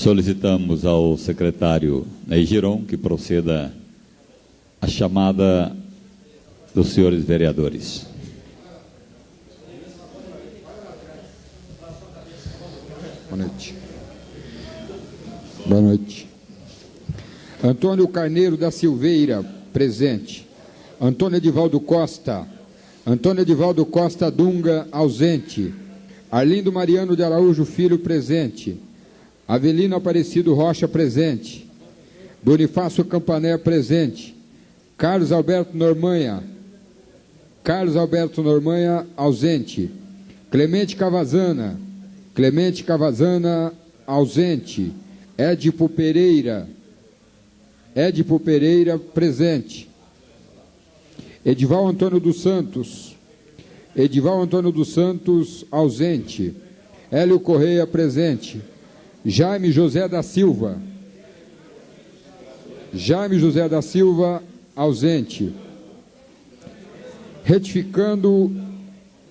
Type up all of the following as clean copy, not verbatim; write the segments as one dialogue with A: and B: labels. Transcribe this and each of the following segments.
A: Solicitamos ao secretário Ney Giron que proceda a chamada dos senhores vereadores.
B: Boa noite. Boa noite. Antônio Carneiro da Silveira, presente. Antônio Edivaldo Costa. Antônio Edivaldo Costa Dunga, ausente. Arlindo Mariano de Araújo Filho, presente. Avelino Aparecido Rocha, presente. Bonifácio Campaner, presente. Carlos Alberto Normanha. Carlos Alberto Normanha, ausente. Clemente Cavazana. Clemente Cavazana, ausente. Édipo Pereira. Édipo Pereira, presente. Edival Antônio dos Santos. Edival Antônio dos Santos, ausente. Hélio Correia, presente. Jaime José da Silva. Jaime José da Silva, ausente. Retificando,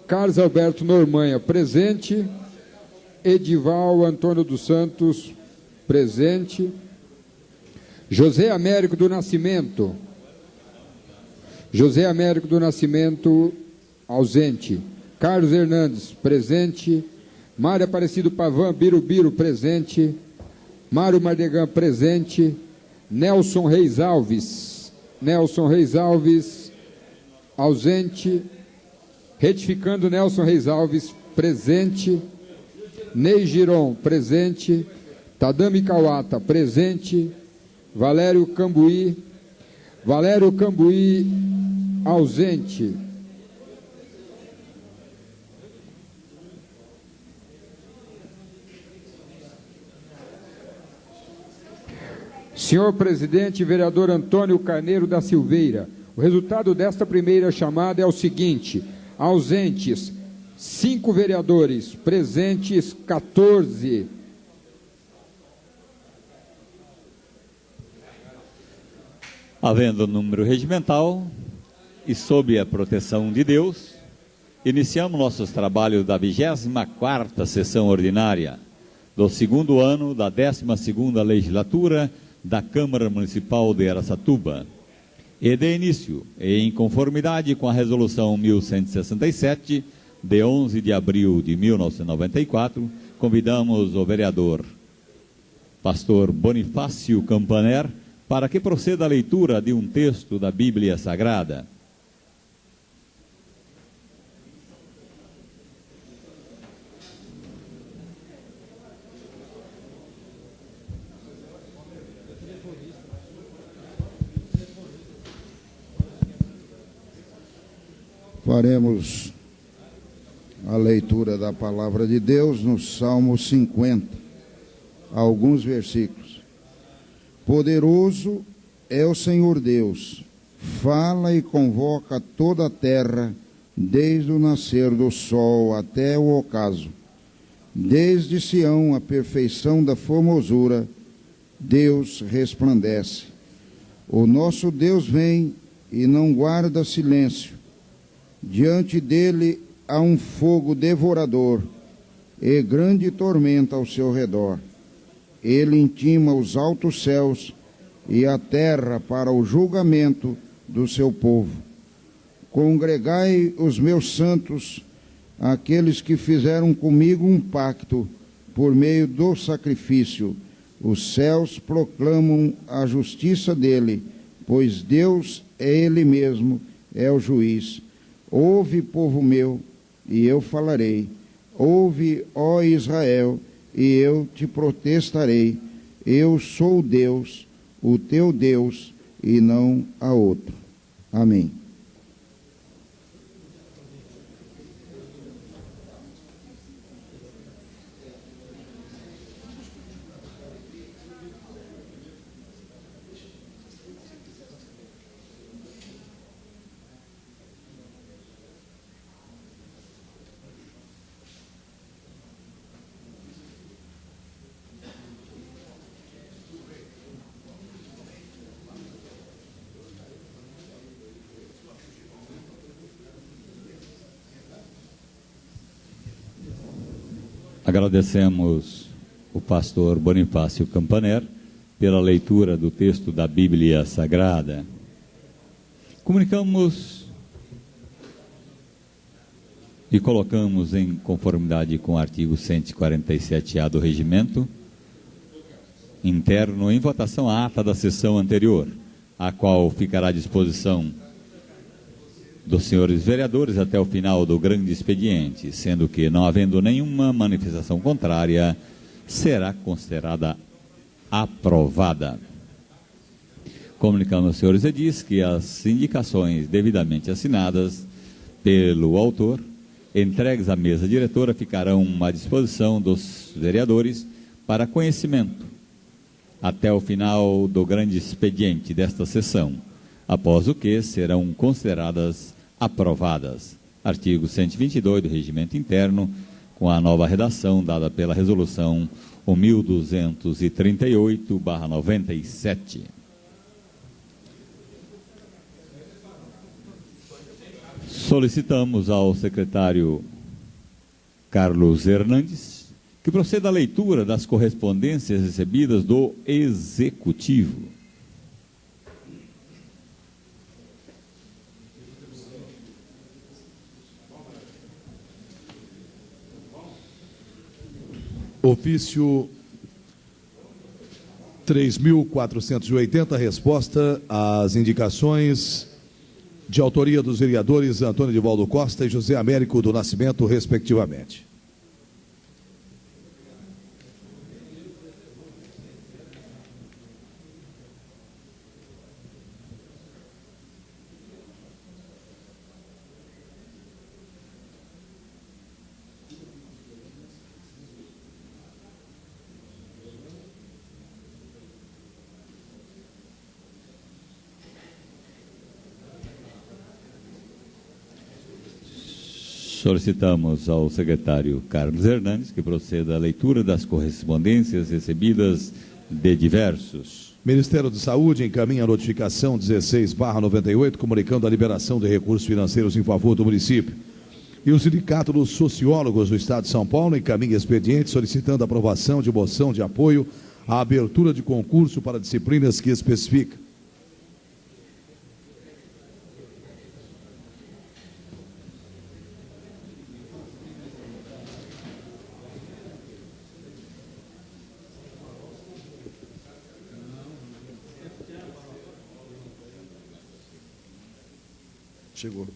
B: Carlos Alberto Normanha, presente. Edival Antônio dos Santos, presente. José Américo do Nascimento. José Américo do Nascimento, ausente. Carlos Hernandes, presente. Mário Aparecido Pavan Birubiru, presente. Mário Mardegan, presente. Nelson Reis Alves. Nelson Reis Alves, ausente. Retificando, Nelson Reis Alves, presente. Ney Giron, presente. Tadami Kawata, presente. Valério Cambuí. Valério Cambuí, ausente. Senhor presidente, vereador Antônio Carneiro da Silveira, o resultado desta primeira chamada é o seguinte: ausentes 5 vereadores, presentes 14.
A: Havendo número regimental e sob a proteção de Deus, iniciamos nossos trabalhos da 24ª sessão ordinária do 2º ano da 12ª legislatura da Câmara Municipal de Araçatuba. E de início, em conformidade com a Resolução 1167, de 11 de abril de 1994, convidamos o vereador pastor Bonifácio Campaner para que proceda a leitura de um texto da Bíblia Sagrada.
C: Faremos a leitura da palavra de Deus no Salmo 50, alguns versículos. Poderoso é o Senhor Deus, fala e convoca toda a terra, desde o nascer do sol até o ocaso. Desde Sião, a perfeição da formosura, Deus resplandece. O nosso Deus vem e não guarda silêncio. Diante dele há um fogo devorador e grande tormenta ao seu redor. Ele intima os altos céus e a terra para o julgamento do seu povo. Congregai os meus santos, aqueles que fizeram comigo um pacto por meio do sacrifício. Os céus proclamam a justiça dele, pois Deus é ele mesmo, é o juiz. Ouve, povo meu, e eu falarei. Ouve, ó Israel, e eu te protestarei. Eu sou Deus, o teu Deus, e não há outro. Amém.
A: Agradecemos o pastor Bonifácio Campaner pela leitura do texto da Bíblia Sagrada. Comunicamos e colocamos em conformidade com o artigo 147-A do Regimento Interno em votação a ata da sessão anterior, a qual ficará à disposição dos senhores vereadores até o final do grande expediente, sendo que, não havendo nenhuma manifestação contrária, será considerada aprovada. Comunicamos aos senhores edis que as indicações devidamente assinadas pelo autor, entregues à mesa diretora, ficarão à disposição dos vereadores para conhecimento até o final do grande expediente desta sessão, após o que serão consideradas aprovadas. Artigo 122 do Regimento Interno, com a nova redação dada pela Resolução 1238/97. Solicitamos ao secretário Carlos Hernandes que proceda à leitura das correspondências recebidas do Executivo.
D: Ofício 3.480, resposta às indicações de autoria dos vereadores Antônio Divaldo Costa e José Américo do Nascimento, respectivamente.
A: Solicitamos ao secretário Carlos Hernandes que proceda à leitura das correspondências recebidas de diversos.
D: Ministério da Saúde encaminha a notificação 16/98, comunicando a liberação de recursos financeiros em favor do município. E o Sindicato dos Sociólogos do Estado de São Paulo encaminha expediente solicitando a aprovação de moção de apoio à abertura de concurso para disciplinas que especifica. Chegou.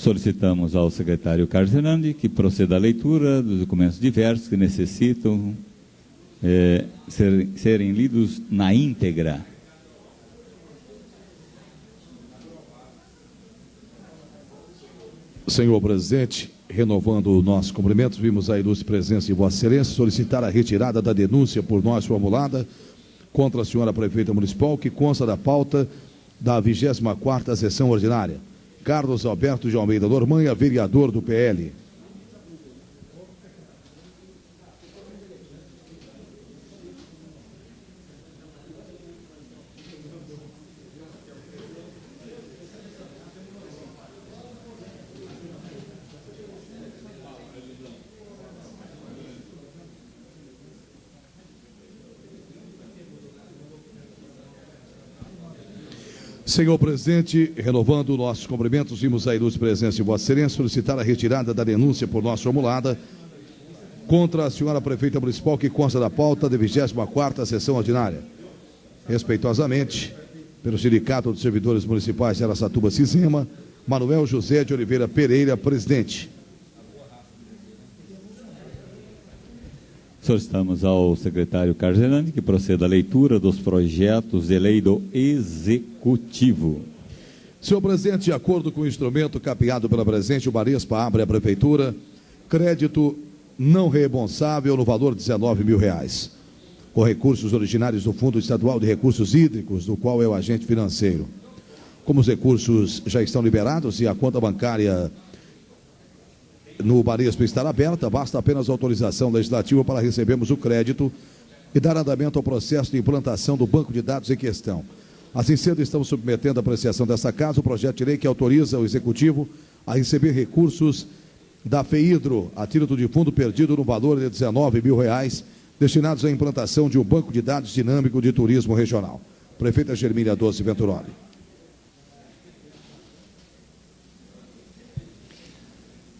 A: Solicitamos ao secretário Carlos Fernandes que proceda à leitura dos documentos diversos que necessitam serem lidos na íntegra.
D: Senhor presidente, renovando o nosso cumprimento, vimos a ilustre presença de Vossa Excelência solicitar a retirada da denúncia por nós formulada contra a senhora prefeita municipal, que consta da pauta da 24ª sessão ordinária. Carlos Alberto de Almeida Normanha, vereador do PL. Senhor presidente, renovando nossos cumprimentos, vimos a ilustre presença de Vossa Excelência solicitar a retirada da denúncia por nós formulada contra a senhora prefeita municipal, que consta da pauta da 24ª sessão ordinária. Respeitosamente, pelo Sindicato dos Servidores Municipais de Araçatuba Cisema, Manuel José de Oliveira Pereira, presidente.
A: Solicitamos ao secretário Carlos Fernandes que proceda à leitura dos projetos de lei do Executivo.
D: Senhor presidente, de acordo com o instrumento capeado pela presidente, o Barespa abre à prefeitura crédito não reembolsável no valor de R$19 mil, com recursos originários do Fundo Estadual de Recursos Hídricos, do qual é o agente financeiro. Como os recursos já estão liberados e a conta bancária no Barespa estar aberta, basta apenas autorização legislativa para recebermos o crédito e dar andamento ao processo de implantação do banco de dados em questão. Assim sendo, estamos submetendo à apreciação dessa casa o projeto de lei que autoriza o Executivo a receber recursos da FEIDRO, a título de fundo perdido no valor de R$19 mil, destinados à implantação de um banco de dados dinâmico de turismo regional. Prefeita Germínia Doce Venturoli.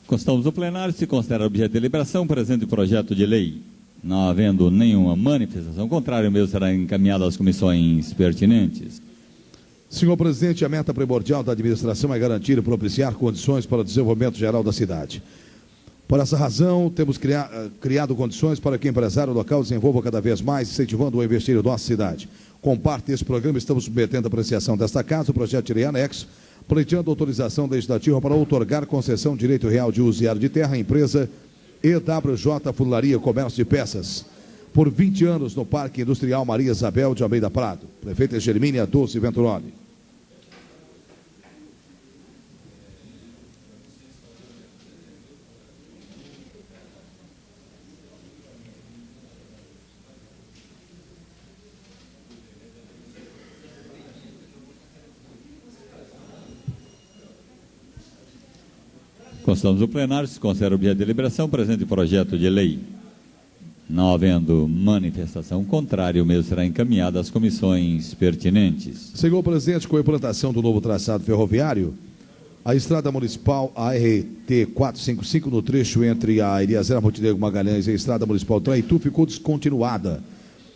A: Constamos no plenário, se considera objeto de deliberação o presente projeto de lei. Não havendo nenhuma manifestação contrária, o mesmo será encaminhado às comissões pertinentes.
D: Senhor presidente, a meta primordial da administração é garantir e propiciar condições para o desenvolvimento geral da cidade. Por essa razão, temos criado condições para que o empresário local desenvolva cada vez mais, incentivando o investir em nossa cidade. Com parte desse programa, estamos submetendo à apreciação desta casa o projeto de lei anexo, pleiteando autorização legislativa para outorgar concessão de direito real de uso e área de terra à empresa EWJ Funilaria Comércio de Peças, por 20 anos no Parque Industrial Maria Isabel de Almeida Prado. Prefeita Germínia Doce Venturoli.
A: Constamos no plenário, se considera objeto de deliberação o presente projeto de lei. Não havendo manifestação contrária, o mesmo será encaminhado às comissões pertinentes.
D: Senhor presidente, com a implantação do novo traçado ferroviário, a estrada municipal ART 455, no trecho entre a Eliezer Montenegro Magalhães e a estrada municipal Traitu, ficou descontinuada.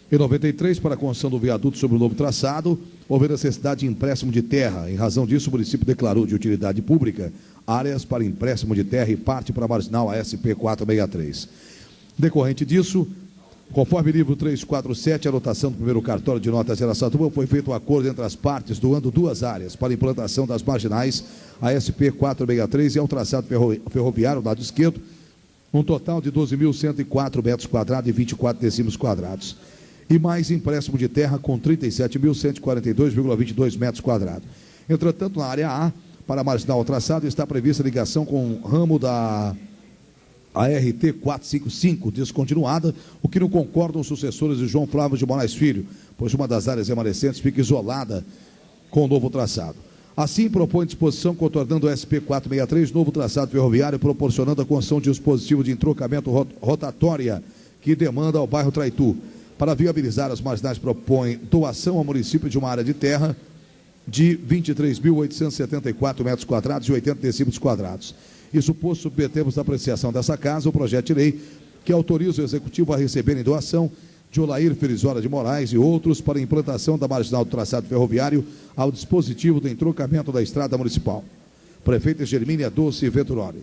D: Em 93, para a construção do viaduto sobre o novo traçado, houve necessidade de empréstimo de terra. Em razão disso, o município declarou de utilidade pública áreas para empréstimo de terra e parte para a marginal ASP 463. Decorrente disso, conforme livro 347, a anotação do primeiro cartório de notas de Araçatuba, foi feito um acordo entre as partes, doando 2 áreas para a implantação das marginais ASP 463 e ao traçado ferroviário, lado esquerdo, um total de 12.104 metros quadrados e 24 decímetros quadrados. E mais empréstimo de terra com 37.142,22 metros quadrados. Entretanto, na área A, para a marginal ao traçado, está prevista ligação com o ramo da ART 455, descontinuada, o que não concordam os sucessores de João Flávio de Moraes Filho, pois uma das áreas remanescentes fica isolada com o novo traçado. Assim, propõe disposição contornando o SP 463, novo traçado ferroviário, proporcionando a construção de um dispositivo de entrocamento rotatória que demanda ao bairro Traitu. Para viabilizar as marginais, propõe doação ao município de uma área de terra de 23.874 metros quadrados e 80 decímetros quadrados. Isso posto, submetemos à apreciação dessa casa o projeto de lei que autoriza o Executivo a receber em doação de Olair Felizora de Moraes e outros para a implantação da marginal do traçado ferroviário ao dispositivo do entroncamento da estrada municipal. Prefeita Germínia Dulce Venturoli.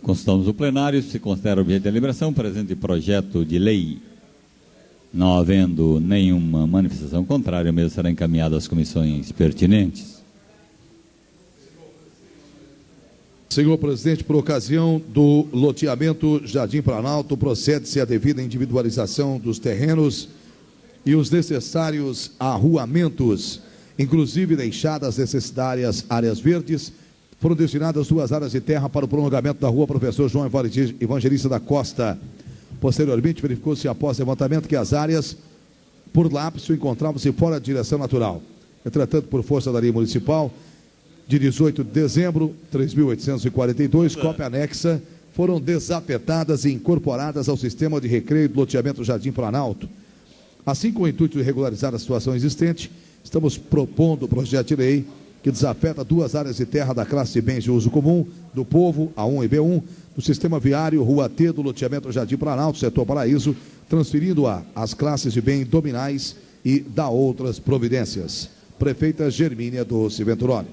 A: Consultamos o plenário, se considera objeto de deliberação o presente projeto de lei. Não havendo nenhuma manifestação contrária, o mesmo será encaminhado às comissões pertinentes.
D: Senhor presidente, por ocasião do loteamento Jardim Planalto, procede-se a devida individualização dos terrenos e os necessários arruamentos, inclusive deixadas necessárias áreas verdes. Foram destinadas 2 áreas de terra para o prolongamento da rua Professor João Evangelista da Costa. Posteriormente, verificou-se após levantamento que as áreas por lapso encontravam-se fora da direção natural. Entretanto, por força da lei municipal de 18 de dezembro, 3.842, cópia anexa, foram desafetadas e incorporadas ao sistema de recreio do loteamento Jardim Planalto. Assim, com o intuito de regularizar a situação existente, estamos propondo o projeto de lei que desafeta 2 áreas de terra da classe de bens de uso comum, do povo, A1 e B1, do sistema viário, Rua T, do loteamento Jardim Planalto, setor Paraíso, transferindo-a às classes de bens dominais e da outras providências. Prefeita Germínia Dulce Venturoli.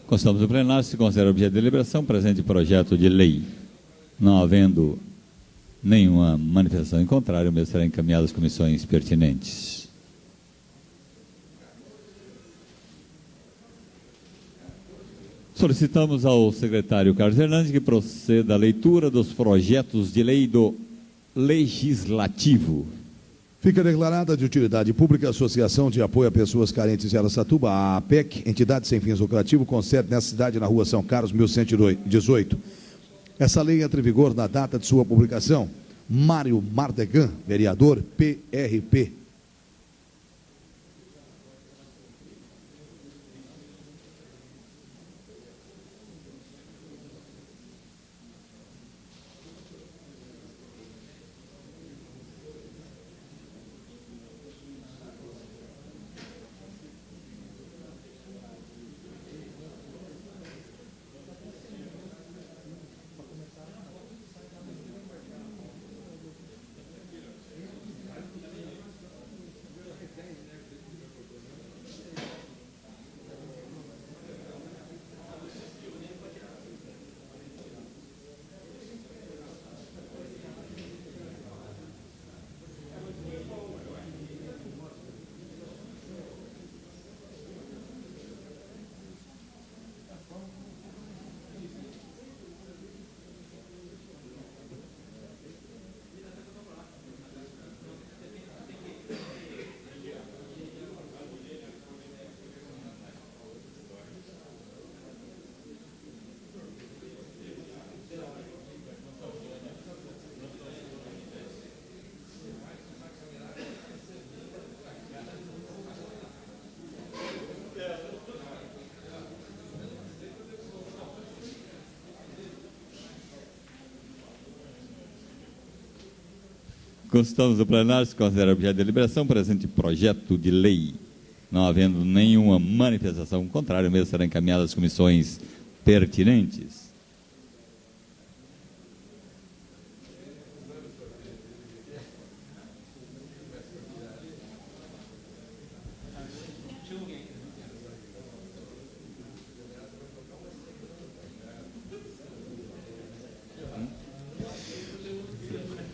A: Constamos o plenário, se considera objeto de deliberação o presente projeto de lei. Não havendo nenhuma manifestação em contrário, o mesmo será encaminhado às comissões pertinentes. Solicitamos ao secretário Carlos Hernandes que proceda à leitura dos projetos de lei do Legislativo.
D: Fica declarada de utilidade pública a Associação de Apoio a Pessoas Carentes de Araçatuba, a APEC, entidade sem fins lucrativos, com sede nessa cidade, na rua São Carlos, 1118. Essa lei entra em vigor na data de sua publicação. Mário Mardegan, vereador, PRP.
A: Constamos o plenário, se considera objeto de deliberação o presente projeto de lei. Não havendo nenhuma manifestação contrária, o mesmo será encaminhado às comissões pertinentes.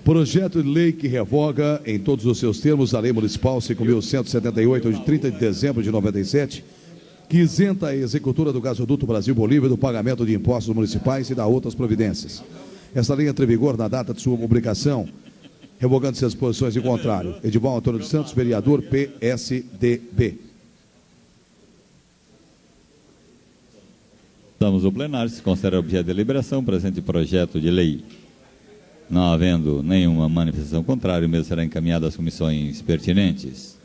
D: Projeto de lei que revoga, em todos os seus termos, a Lei Municipal 5.178, de 30 de dezembro de 97, que isenta a executora do gasoduto Brasil-Bolívia do pagamento de impostos municipais e da outras providências. Essa lei entra em vigor na data de sua publicação, revogando-se as posições em contrário. Edival Antônio dos Santos, vereador, PSDB.
A: Estamos no plenário, se considera objeto de deliberação o presente projeto de lei. Não havendo nenhuma manifestação contrária, o mesmo será encaminhado às comissões pertinentes.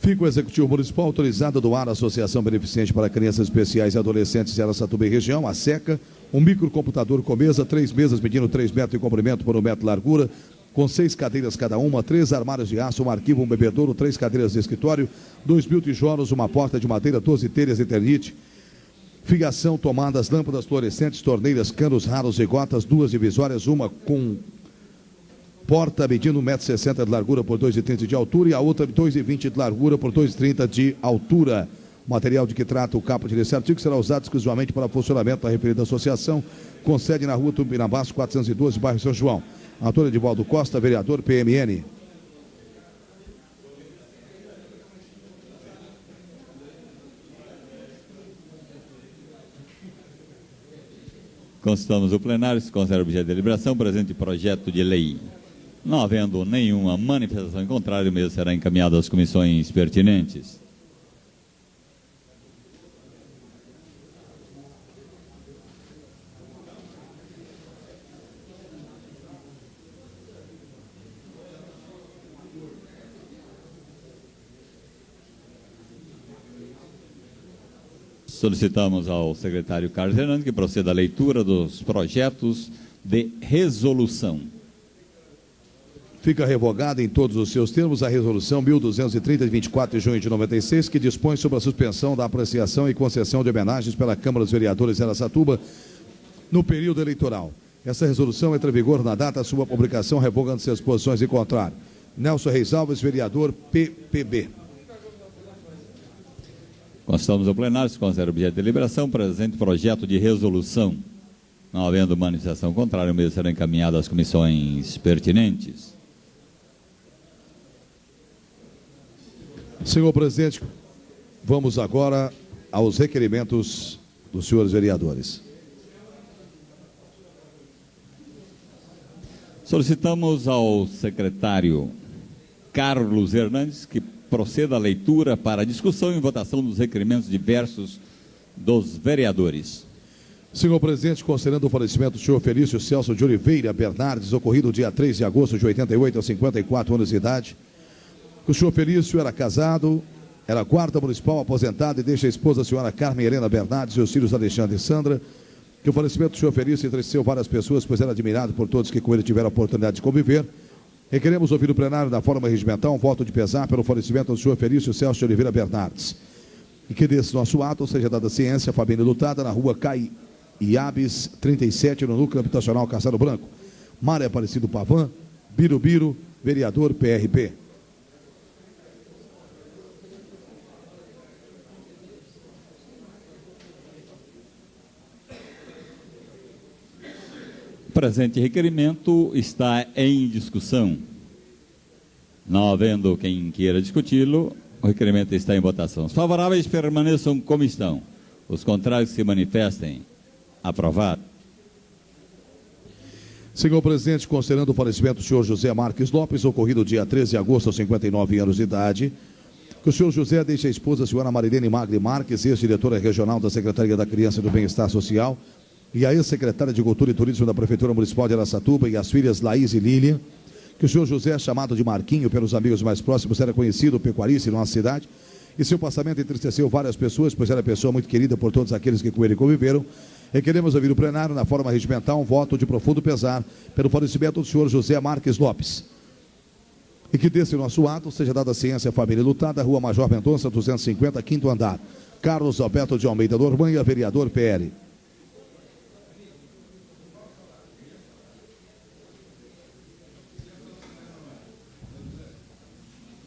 D: Fica o Executivo Municipal autorizado a doar à Associação Beneficente para Crianças Especiais e Adolescentes de Araçatuba e Região, a SECA, um microcomputador com mesa, 3 mesas medindo 3 metros de comprimento por 1 metro de largura, com 6 cadeiras cada uma, 3 armários de aço, um arquivo, um bebedouro, 3 cadeiras de escritório, 2.000 tijolos, uma porta de madeira, 12 telhas de eternite, fiação, tomadas, lâmpadas fluorescentes, torneiras, canos raros e gotas, 2 divisórias, uma com porta medindo 1,60 m de largura por 2,30 m de altura e a outra 2,20 m de largura por 2,30 m de altura. O material de que trata o caput desse artigo será usado exclusivamente para funcionamento da referida associação, com sede na rua Tupinambás, 412, bairro São João. Antônio Edivaldo Costa, vereador, PMN.
A: Consultamos o plenário, se considera objeto de deliberação o presente projeto de lei. Não havendo nenhuma manifestação em contrário, o mesmo será encaminhado às comissões pertinentes. Solicitamos ao secretário Carlos Hernandes que proceda à leitura dos projetos de resolução.
D: Fica revogada em todos os seus termos a resolução 1230 de 24 de junho de 96, que dispõe sobre a suspensão da apreciação e concessão de homenagens pela Câmara dos Vereadores de Araçatuba no período eleitoral. Essa resolução entra em vigor na data da sua publicação, revogando-se as posições em contrário. Nelson Reis Alves, vereador, PPB.
A: Constamos ao plenário, se considera objeto de deliberação o presente projeto de resolução. Não havendo manifestação contrária, o mesmo será encaminhado às comissões pertinentes.
D: Senhor presidente, vamos agora aos requerimentos dos senhores vereadores.
A: Solicitamos ao secretário Carlos Hernandes que proceda à leitura para discussão e votação dos requerimentos diversos dos vereadores.
D: Senhor presidente, considerando o falecimento do senhor Felício Celso de Oliveira Bernardes, ocorrido dia 3 de agosto de 88, aos 54 anos de idade, o senhor Felício era casado, era guarda municipal, aposentado e deixa a esposa, a senhora Carmen Helena Bernardes e os filhos Alexandre e Sandra, que o falecimento do senhor Felício entristeceu várias pessoas, pois era admirado por todos que com ele tiveram a oportunidade de conviver. Requeremos ouvir o plenário da forma regimental um voto de pesar pelo falecimento do senhor Felício Celso de Oliveira Bernardes. E que desse nosso ato seja dada ciência à família lutada na rua Caiabes 37, no núcleo habitacional Castelo Branco. Mário Aparecido Pavan, Birubiru, vereador, PRP.
A: O presente requerimento está em discussão. Não havendo quem queira discuti-lo, o requerimento está em votação. Os favoráveis permaneçam como estão. Os contrários se manifestem. Aprovado.
D: Senhor presidente, considerando o falecimento do senhor José Marques Lopes, ocorrido dia 13 de agosto, aos 59 anos de idade, que o senhor José deixe a esposa, a senhora Marilene Magri Marques, ex-diretora regional da Secretaria da Criança e do Bem-Estar Social, e a ex-secretária de Cultura e Turismo da Prefeitura Municipal de Araçatuba, e as filhas Laís e Lília, que o senhor José, chamado de Marquinho pelos amigos mais próximos, era conhecido pecuarista em nossa cidade, e seu passamento entristeceu várias pessoas, pois era pessoa muito querida por todos aqueles que com ele conviveram. Requeremos ouvir o plenário, na forma regimental, um voto de profundo pesar pelo falecimento do senhor José Marques Lopes. E que desse nosso ato seja dada ciência à família lutada, Rua Major Mendonça, 250, quinto andar. Carlos Alberto de Almeida Normanha, vereador PL.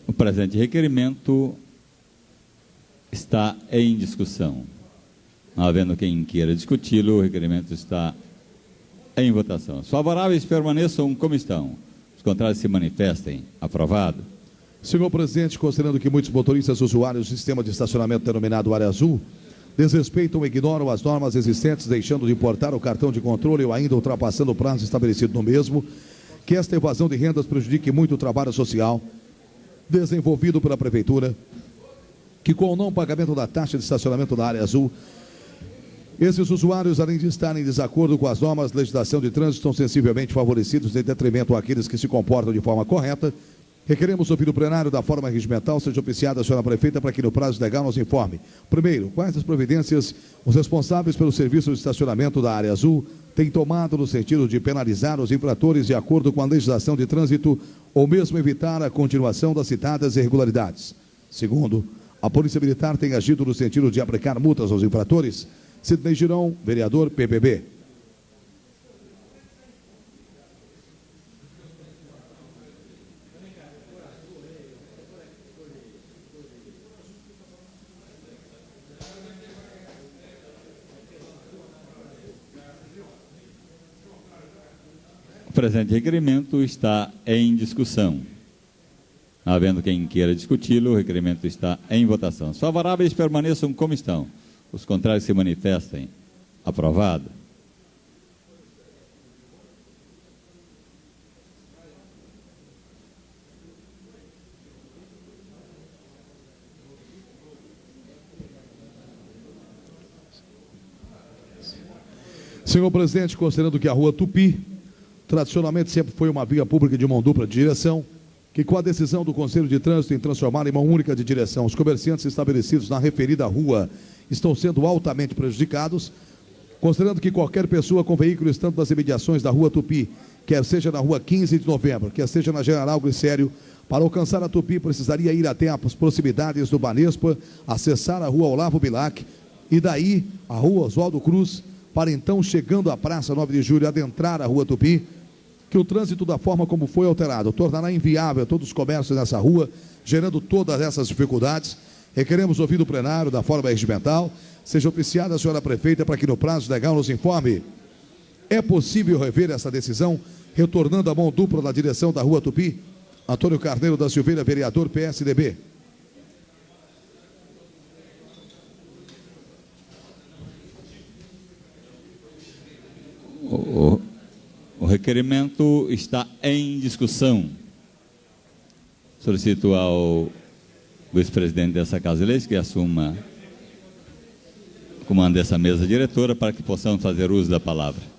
A: O presente requerimento está em discussão. Não havendo quem queira discuti-lo, o requerimento está em votação. Os favoráveis permaneçam como estão. Os contrários se manifestem. Aprovado.
D: Senhor presidente, considerando que muitos motoristas usuários do sistema de estacionamento denominado Área Azul desrespeitam ou ignoram as normas existentes, deixando de portar o cartão de controle ou ainda ultrapassando o prazo estabelecido no mesmo, que esta evasão de rendas prejudique muito o trabalho social desenvolvido pela Prefeitura, que com o não pagamento da taxa de estacionamento da Área Azul, esses usuários, além de estarem em desacordo com as normas de legislação de trânsito, estão sensivelmente favorecidos em detrimento àqueles que se comportam de forma correta. Requeremos ouvir o plenário da forma regimental, seja oficiada a senhora prefeita para que no prazo legal nos informe. Primeiro, quais as providências os responsáveis pelo serviço de estacionamento da Área Azul têm tomado no sentido de penalizar os infratores de acordo com a legislação de trânsito ou mesmo evitar a continuação das citadas irregularidades. Segundo, a Polícia Militar tem agido no sentido de aplicar multas aos infratores. Sidney Girão, vereador PPB.
A: O presente requerimento está em discussão. Havendo quem queira discuti-lo, o requerimento está em votação. Os favoráveis permaneçam como estão. Os contrários se manifestem. Aprovado.
D: Senhor presidente, considerando que a Rua Tupi tradicionalmente sempre foi uma via pública de mão dupla de direção, que com a decisão do Conselho de Trânsito em transformar em mão única de direção, os comerciantes estabelecidos na referida rua estão sendo altamente prejudicados, considerando que qualquer pessoa com veículo estando nas imediações da Rua Tupi, quer seja na Rua 15 de Novembro, quer seja na General Glicério, para alcançar a Tupi precisaria ir até as proximidades do Banespa, acessar a Rua Olavo Bilac e daí a Rua Oswaldo Cruz, para então, chegando à Praça 9 de Julho, adentrar a Rua Tupi, que o trânsito da forma como foi alterado tornará inviável todos os comércios nessa rua, gerando todas essas dificuldades. Requeremos ouvir do plenário da forma regimental, seja oficiada a senhora prefeita para que no prazo legal nos informe. É possível rever essa decisão, retornando a mão dupla na direção da Rua Tupi? Antônio Carneiro da Silveira, vereador PSDB.
A: O requerimento está em discussão. Solicito ao vice-presidente dessa Casa de Leis que assuma o comando dessa mesa diretora para que possamos fazer uso da palavra.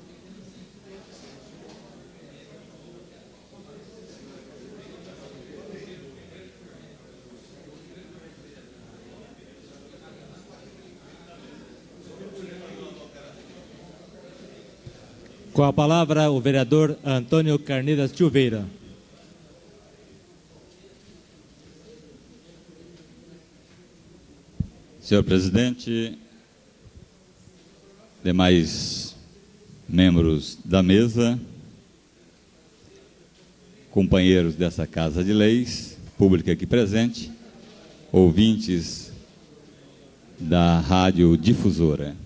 E: Com a palavra, o vereador Antônio Carneiro da Silveira.
A: Senhor presidente, demais membros da mesa, companheiros dessa Casa de Leis, público aqui presente, ouvintes da Rádio Difusora.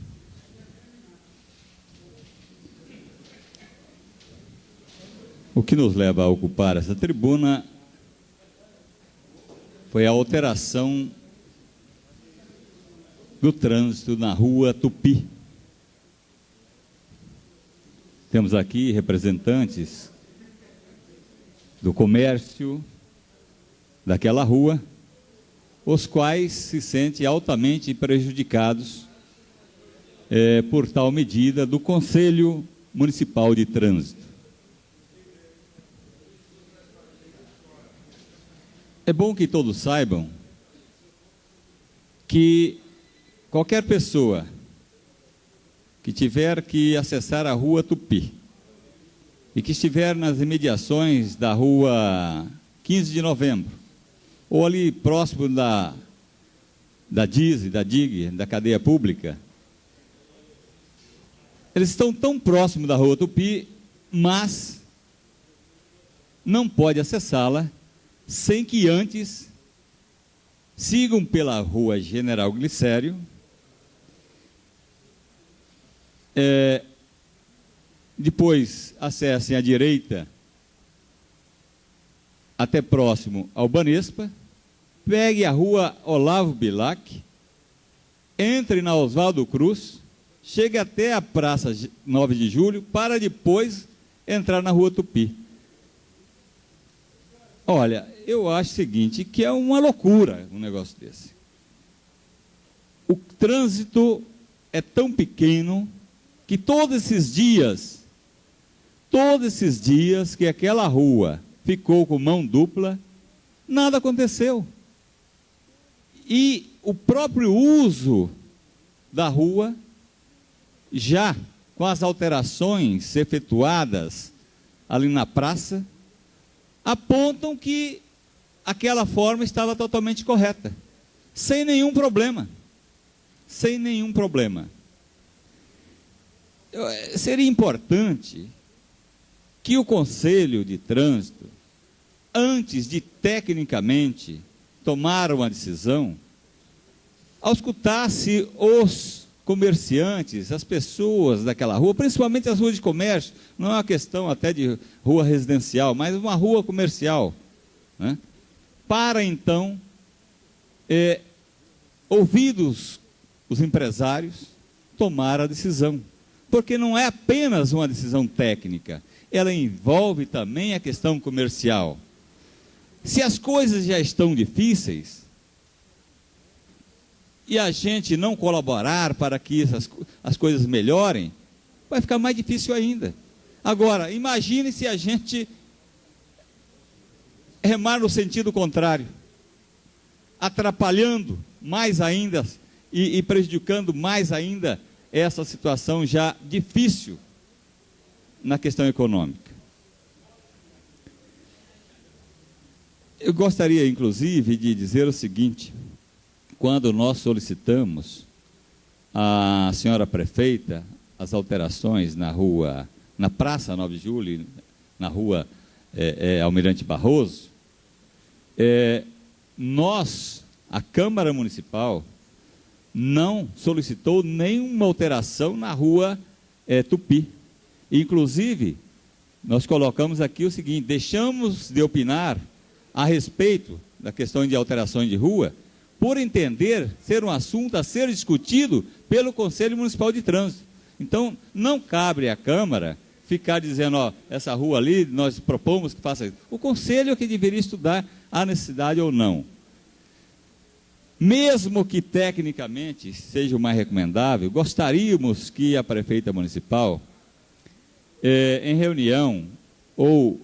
A: O que nos leva a ocupar essa tribuna foi a alteração do trânsito na Rua Tupi. Temos aqui representantes do comércio daquela rua, os quais se sentem altamente prejudicados por tal medida do Conselho Municipal de Trânsito. É bom que todos saibam que qualquer pessoa que tiver que acessar a Rua Tupi e que estiver nas imediações da Rua 15 de novembro, ou ali próximo da DIS, da DIG, da cadeia pública, eles estão tão próximos da Rua Tupi, mas não pode acessá-la sem que antes sigam pela Rua General Glicério, depois acessem à direita até próximo ao Banespa, pegue a Rua Olavo Bilac, entre na Oswaldo Cruz, chegue até a Praça 9 de Julho, para depois entrar na Rua Tupi. Olha, eu acho o seguinte, que é uma loucura um negócio desse. O trânsito é tão pequeno que todos esses dias que aquela rua ficou com mão dupla, nada aconteceu. E o próprio uso da rua, já com as alterações efetuadas ali na praça, apontam que aquela forma estava totalmente correta, sem nenhum problema. Sem nenhum problema. Seria importante que o Conselho de Trânsito, antes de tecnicamente tomar uma decisão, auscultasse os comerciantes, as pessoas daquela rua, principalmente as ruas de comércio, não é uma questão até de rua residencial, mas uma rua comercial, né? Para então, ouvidos os empresários, tomar a decisão, porque não é apenas uma decisão técnica, ela envolve também a questão comercial. Se as coisas já estão difíceis, e a gente não colaborar para que as coisas melhorem, vai ficar mais difícil ainda. Agora, imagine se a gente remar no sentido contrário, atrapalhando mais ainda e prejudicando mais ainda essa situação já difícil na questão econômica. Eu gostaria, inclusive, de dizer o seguinte: quando nós solicitamos à senhora prefeita as alterações na rua, na Praça 9 de Julho, na rua Almirante Barroso, nós, a Câmara Municipal, não solicitou nenhuma alteração na rua Tupi. Inclusive, nós colocamos aqui o seguinte: deixamos de opinar a respeito da questão de alterações de rua, por entender ser um assunto a ser discutido pelo Conselho Municipal de Trânsito. Então, não cabe à Câmara ficar dizendo, ó, essa rua ali, nós propomos que faça isso. O Conselho é que deveria estudar a necessidade ou não. Mesmo que tecnicamente seja o mais recomendável, gostaríamos que a prefeita municipal, em reunião, ou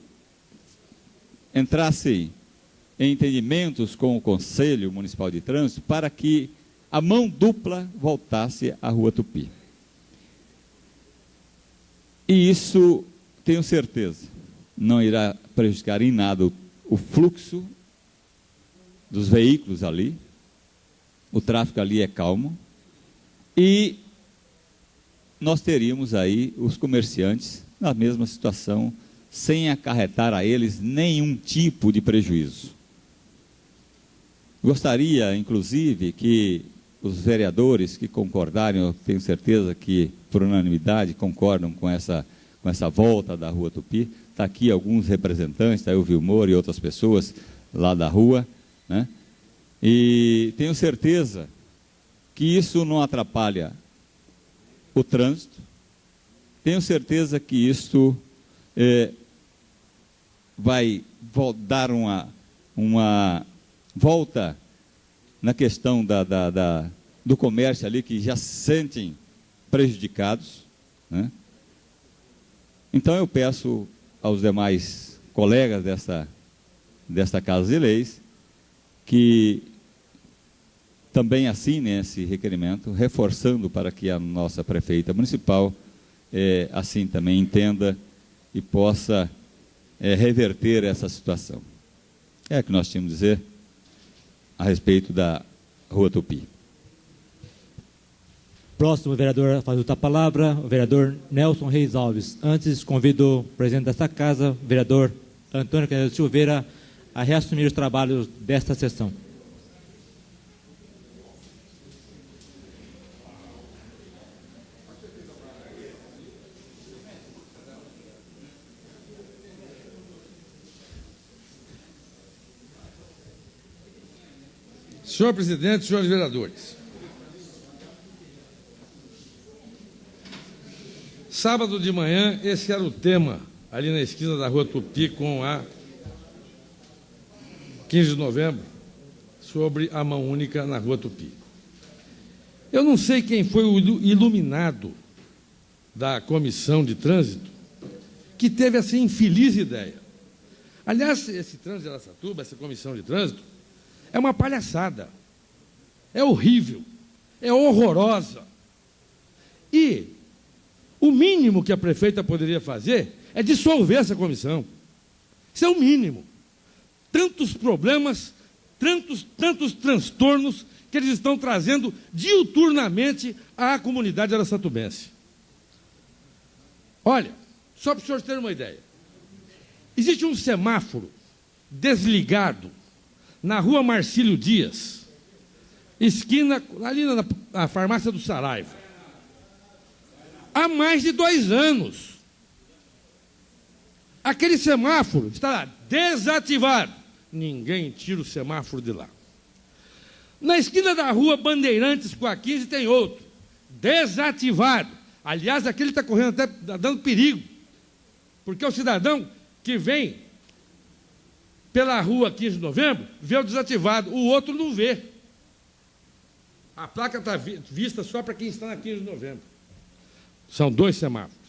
A: entrasse em entendimentos com o Conselho Municipal de Trânsito, para que a mão dupla voltasse à Rua Tupi. E isso, tenho certeza, não irá prejudicar em nada o fluxo dos veículos ali. O tráfego ali é calmo, e nós teríamos aí os comerciantes na mesma situação, sem acarretar a eles nenhum tipo de prejuízo. Gostaria, inclusive, que os vereadores que concordarem, eu tenho certeza que, por unanimidade, concordam com essa volta da Rua Tupi. Está aqui alguns representantes, está aí o Vilmor e outras pessoas lá da rua, né? E tenho certeza que isso não atrapalha o trânsito, tenho certeza que isso vai dar uma volta na questão do comércio ali, que já se sentem prejudicados, né? Então eu peço aos demais colegas desta Casa de Leis que também assinem esse requerimento, reforçando para que a nossa prefeita municipal assim também entenda e possa reverter essa situação. É o que nós tínhamos a dizer a respeito da Rua Tupi.
E: Próximo vereador a fazer a palavra, o vereador Nelson Reis Alves. Antes, convido o presidente desta casa, o vereador Antônio Carneiro Silveira, a reassumir os trabalhos desta sessão.
F: Senhor presidente, senhores vereadores, sábado de manhã, esse era o tema, ali na esquina da Rua Tupi com a 15 de novembro, sobre a mão única na Rua Tupi. Eu não sei quem foi o iluminado da comissão de trânsito que teve essa infeliz ideia. Aliás, esse trânsito de Araçatuba, essa comissão de trânsito, é uma palhaçada, é horrível, é horrorosa. E o mínimo que a prefeita poderia fazer é dissolver essa comissão. Isso é o mínimo. Tantos problemas, tantos transtornos que eles estão trazendo diuturnamente à comunidade araçatubense. Olha, só para os senhores terem uma ideia. Existe um semáforo desligado na Rua Marcílio Dias, esquina, ali na farmácia do Saraiva, há mais de 2 anos. Aquele semáforo está lá, desativado. Ninguém tira o semáforo de lá. Na esquina da Rua Bandeirantes com a 15 tem outro, desativado. Aliás, aquele está correndo até, tá dando perigo, porque o cidadão que vem pela Rua 15 de novembro, vê o desativado, o outro não vê. A placa está vista só para quem está na 15 de novembro. São 2 semáforos.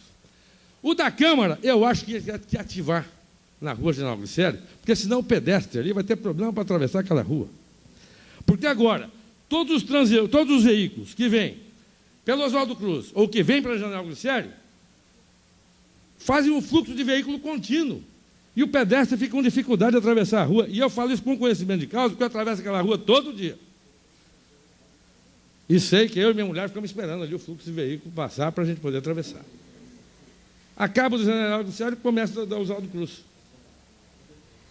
F: O da Câmara, eu acho que ia ativar na Rua General Glicério, porque senão o pedestre ali vai ter problema para atravessar aquela rua. Porque agora, todos os veículos que vêm pelo Oswaldo Cruz ou que vêm para a General Glicério fazem um fluxo de veículo contínuo. E o pedestre fica com dificuldade de atravessar a rua. E eu falo isso com conhecimento de causa, porque eu atravesso aquela rua todo dia. E sei que eu e minha mulher ficamos esperando ali o fluxo de veículo passar para a gente poder atravessar. Acaba do General Glicério e começa da Oswaldo Cruz.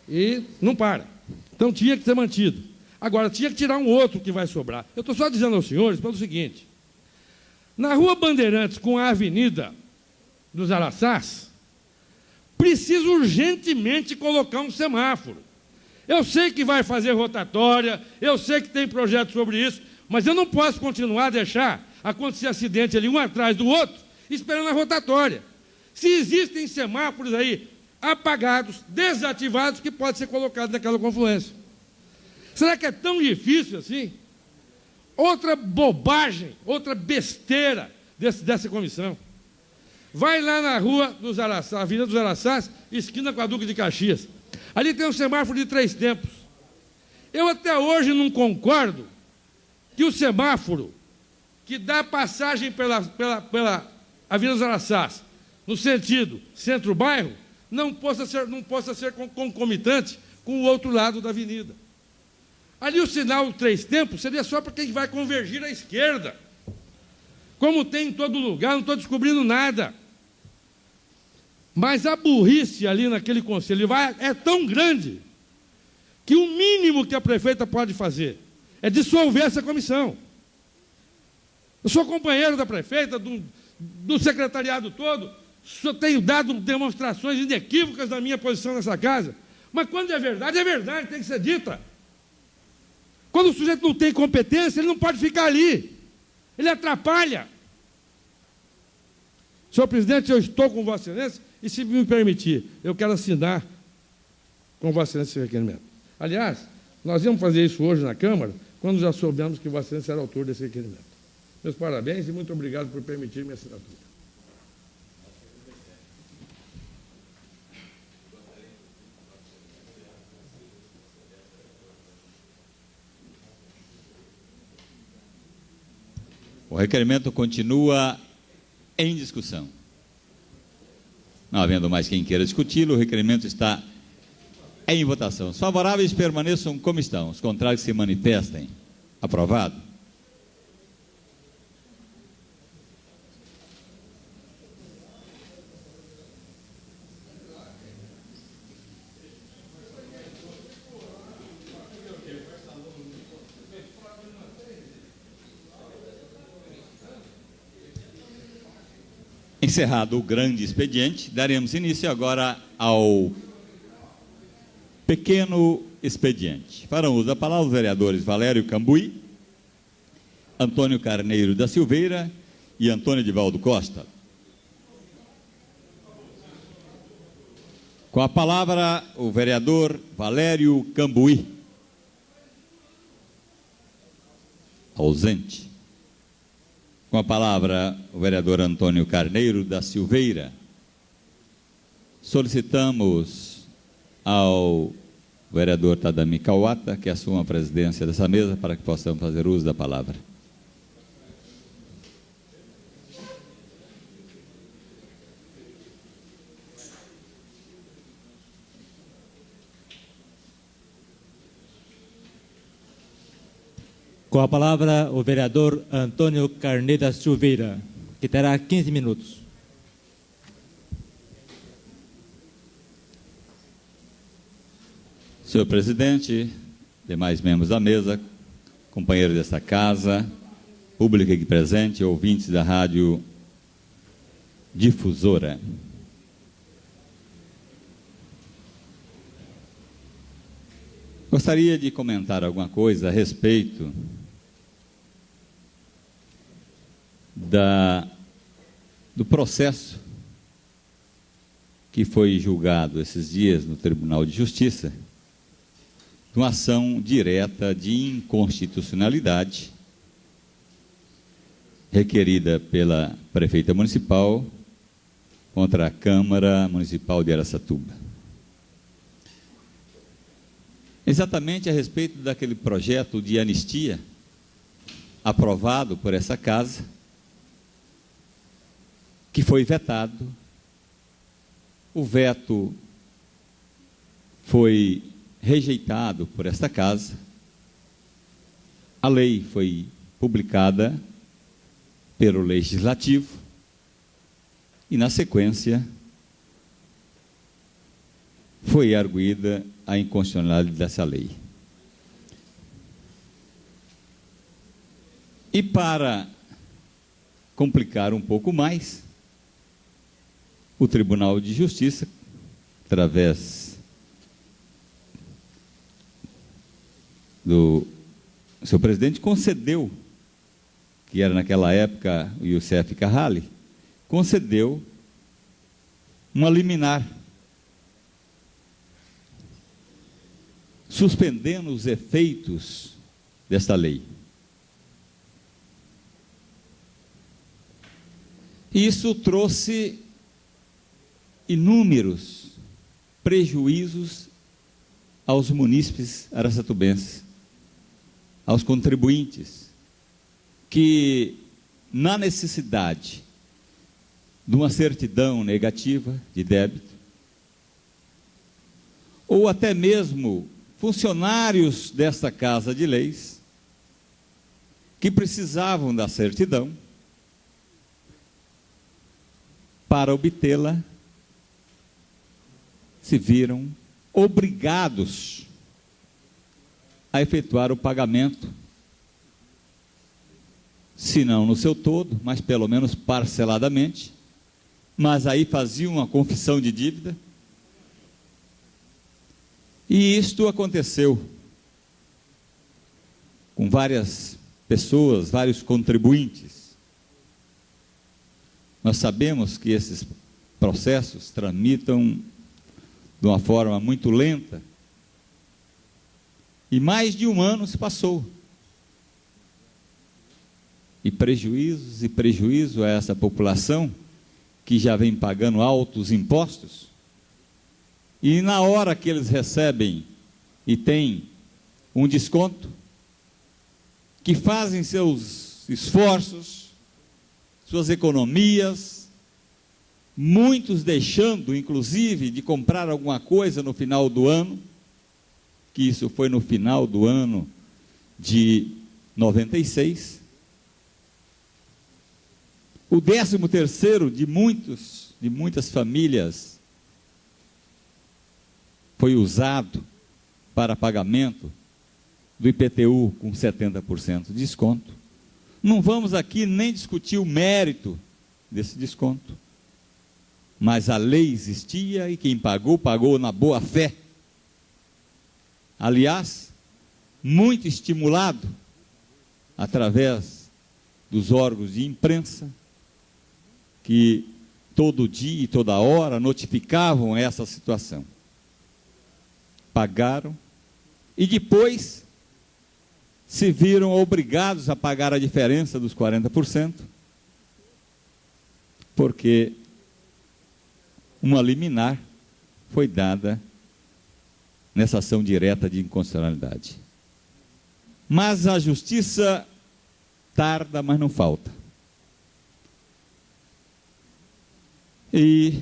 F: E não para. Então tinha que ser mantido. Agora, tinha que tirar um outro que vai sobrar. Eu estou só dizendo aos senhores para o seguinte. Na Rua Bandeirantes com a Avenida dos Araçás, precisa urgentemente colocar um semáforo. Eu sei que vai fazer rotatória, eu sei que tem projeto sobre isso, mas eu não posso continuar a deixar acontecer acidente ali, um atrás do outro, esperando a rotatória. Se existem semáforos aí apagados, desativados, que pode ser colocado naquela confluência. Será que é tão difícil assim? Outra bobagem, outra besteira dessa comissão. Vai lá na Rua dos Araçás, Avenida dos Araçás, esquina com a Duque de Caxias. Ali tem um semáforo de 3 tempos. Eu até hoje não concordo que o semáforo que dá passagem pela Avenida dos Araçás, no sentido centro-bairro, não possa ser concomitante com o outro lado da avenida. Ali o sinal 3 tempos seria só para quem vai convergir à esquerda. Como tem em todo lugar, não estou descobrindo nada. Mas a burrice ali naquele conselho é tão grande que o mínimo que a prefeita pode fazer é dissolver essa comissão. Eu sou companheiro da prefeita, do secretariado todo, só tenho dado demonstrações inequívocas da minha posição nessa casa, mas quando é verdade, tem que ser dita. Quando o sujeito não tem competência, ele não pode ficar ali, ele atrapalha. Senhor presidente, eu estou com Vossa Excelência e, se me permitir, eu quero assinar com Vossa Excelência esse requerimento. Aliás, nós íamos fazer isso hoje na Câmara, quando já soubemos que Vossa Excelência era autor desse requerimento. Meus parabéns e muito obrigado por permitir minha assinatura.
A: O requerimento continua em discussão. Não havendo mais quem queira discuti-lo, o requerimento está Em votação. Os favoráveis permaneçam como estão. Os contrários se manifestem. Aprovado. Encerrado o grande expediente, daremos início agora ao pequeno expediente. Farão uso da palavra os vereadores Valério Cambuí, Antônio Carneiro da Silveira e Antônio Edivaldo Costa. Com a palavra, o vereador Valério Cambuí. Ausente. Com a palavra, o vereador Antônio Carneiro da Silveira. Solicitamos ao vereador Tadami Kawata que assuma a presidência dessa mesa para que possamos fazer uso da palavra.
E: Com a palavra, o vereador Antônio Carneiro da Silveira, que terá 15 minutos.
A: Senhor presidente, demais membros da mesa, companheiros desta casa, público aqui presente, ouvintes da rádio difusora. Gostaria de comentar alguma coisa a respeito do processo que foi julgado esses dias no Tribunal de Justiça, de uma ação direta de inconstitucionalidade requerida pela prefeita municipal contra a Câmara Municipal de Araçatuba. Exatamente a respeito daquele projeto de anistia aprovado por essa casa, que foi vetado. O veto foi rejeitado por esta casa. A lei foi publicada pelo Legislativo e, na sequência, foi arguída a inconstitucionalidade dessa lei. E para complicar um pouco mais, o Tribunal de Justiça, através do seu presidente, concedeu, que era naquela época o Youssef Carrali, concedeu uma liminar, suspendendo os efeitos desta lei. Isso trouxe inúmeros prejuízos aos munícipes araçatubenses, aos contribuintes, que, na necessidade de uma certidão negativa de débito, ou até mesmo funcionários desta Casa de Leis, que precisavam da certidão para obtê-la, se viram obrigados a efetuar o pagamento, se não no seu todo, mas pelo menos parceladamente, mas aí faziam uma confissão de dívida. E isto aconteceu com várias pessoas, vários contribuintes. Nós sabemos que esses processos tramitam de uma forma muito lenta, e mais de um ano se passou. E prejuízo a essa população que já vem pagando altos impostos, e na hora que eles recebem e têm um desconto, que fazem seus esforços, suas economias, muitos deixando, inclusive, de comprar alguma coisa no final do ano, que isso foi no final do ano de 96. O 13º de muitas famílias foi usado para pagamento do IPTU com 70% de desconto. Não vamos aqui nem discutir o mérito desse desconto, mas a lei existia e quem pagou, pagou na boa fé. Aliás, muito estimulado através dos órgãos de imprensa, que todo dia e toda hora notificavam essa situação. Pagaram e depois se viram obrigados a pagar a diferença dos 40%, porque uma liminar foi dada nessa ação direta de inconstitucionalidade. Mas a justiça tarda, mas não falta. E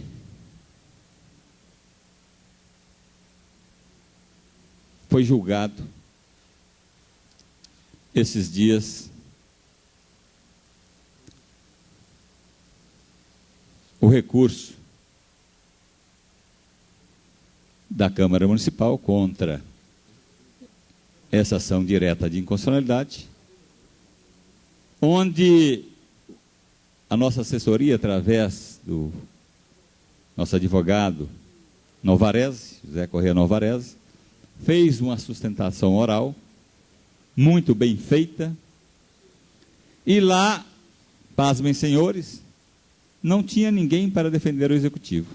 A: foi julgado esses dias o recurso da Câmara Municipal contra essa ação direta de inconstitucionalidade, onde a nossa assessoria, através do nosso advogado Novarese, José Corrêa Novarese, fez uma sustentação oral muito bem feita, e lá, pasmem senhores, não tinha ninguém para defender o executivo.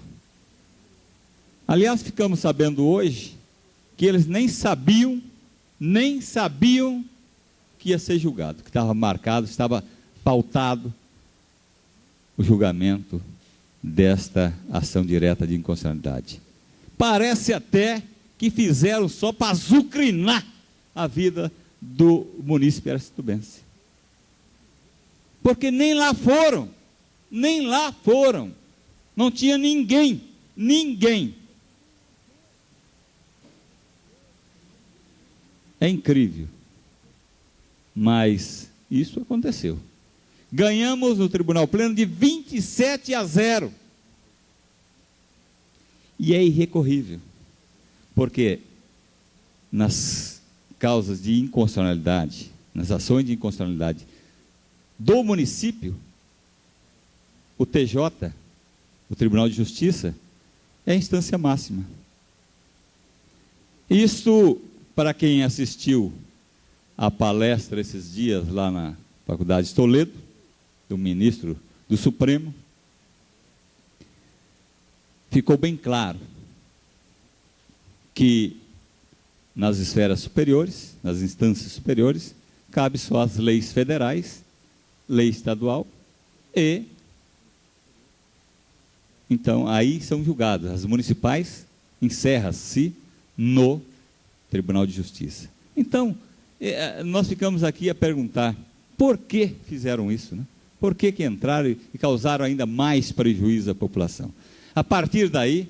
A: Aliás, ficamos sabendo hoje que eles nem sabiam que ia ser julgado, que estava marcado, estava pautado o julgamento desta ação direta de inconstitucionalidade. Parece até que fizeram só para azucrinar a vida do munícipe aracitubense. Porque nem lá foram, não tinha ninguém. É incrível, mas isso aconteceu. Ganhamos no Tribunal Pleno de 27-0. E é irrecorrível, porque nas causas de inconstitucionalidade, nas ações de inconstitucionalidade do município, o TJ, o Tribunal de Justiça, é a instância máxima. Isso, para quem assistiu a palestra esses dias lá na Faculdade de Toledo, do ministro do Supremo, ficou bem claro que nas esferas superiores, nas instâncias superiores, cabe só as leis federais, lei estadual e, então, aí são julgadas. As municipais encerra-se no Tribunal de Justiça. Então, nós ficamos aqui a perguntar, por que fizeram isso, né? Por que entraram e causaram ainda mais prejuízo à população? A partir daí,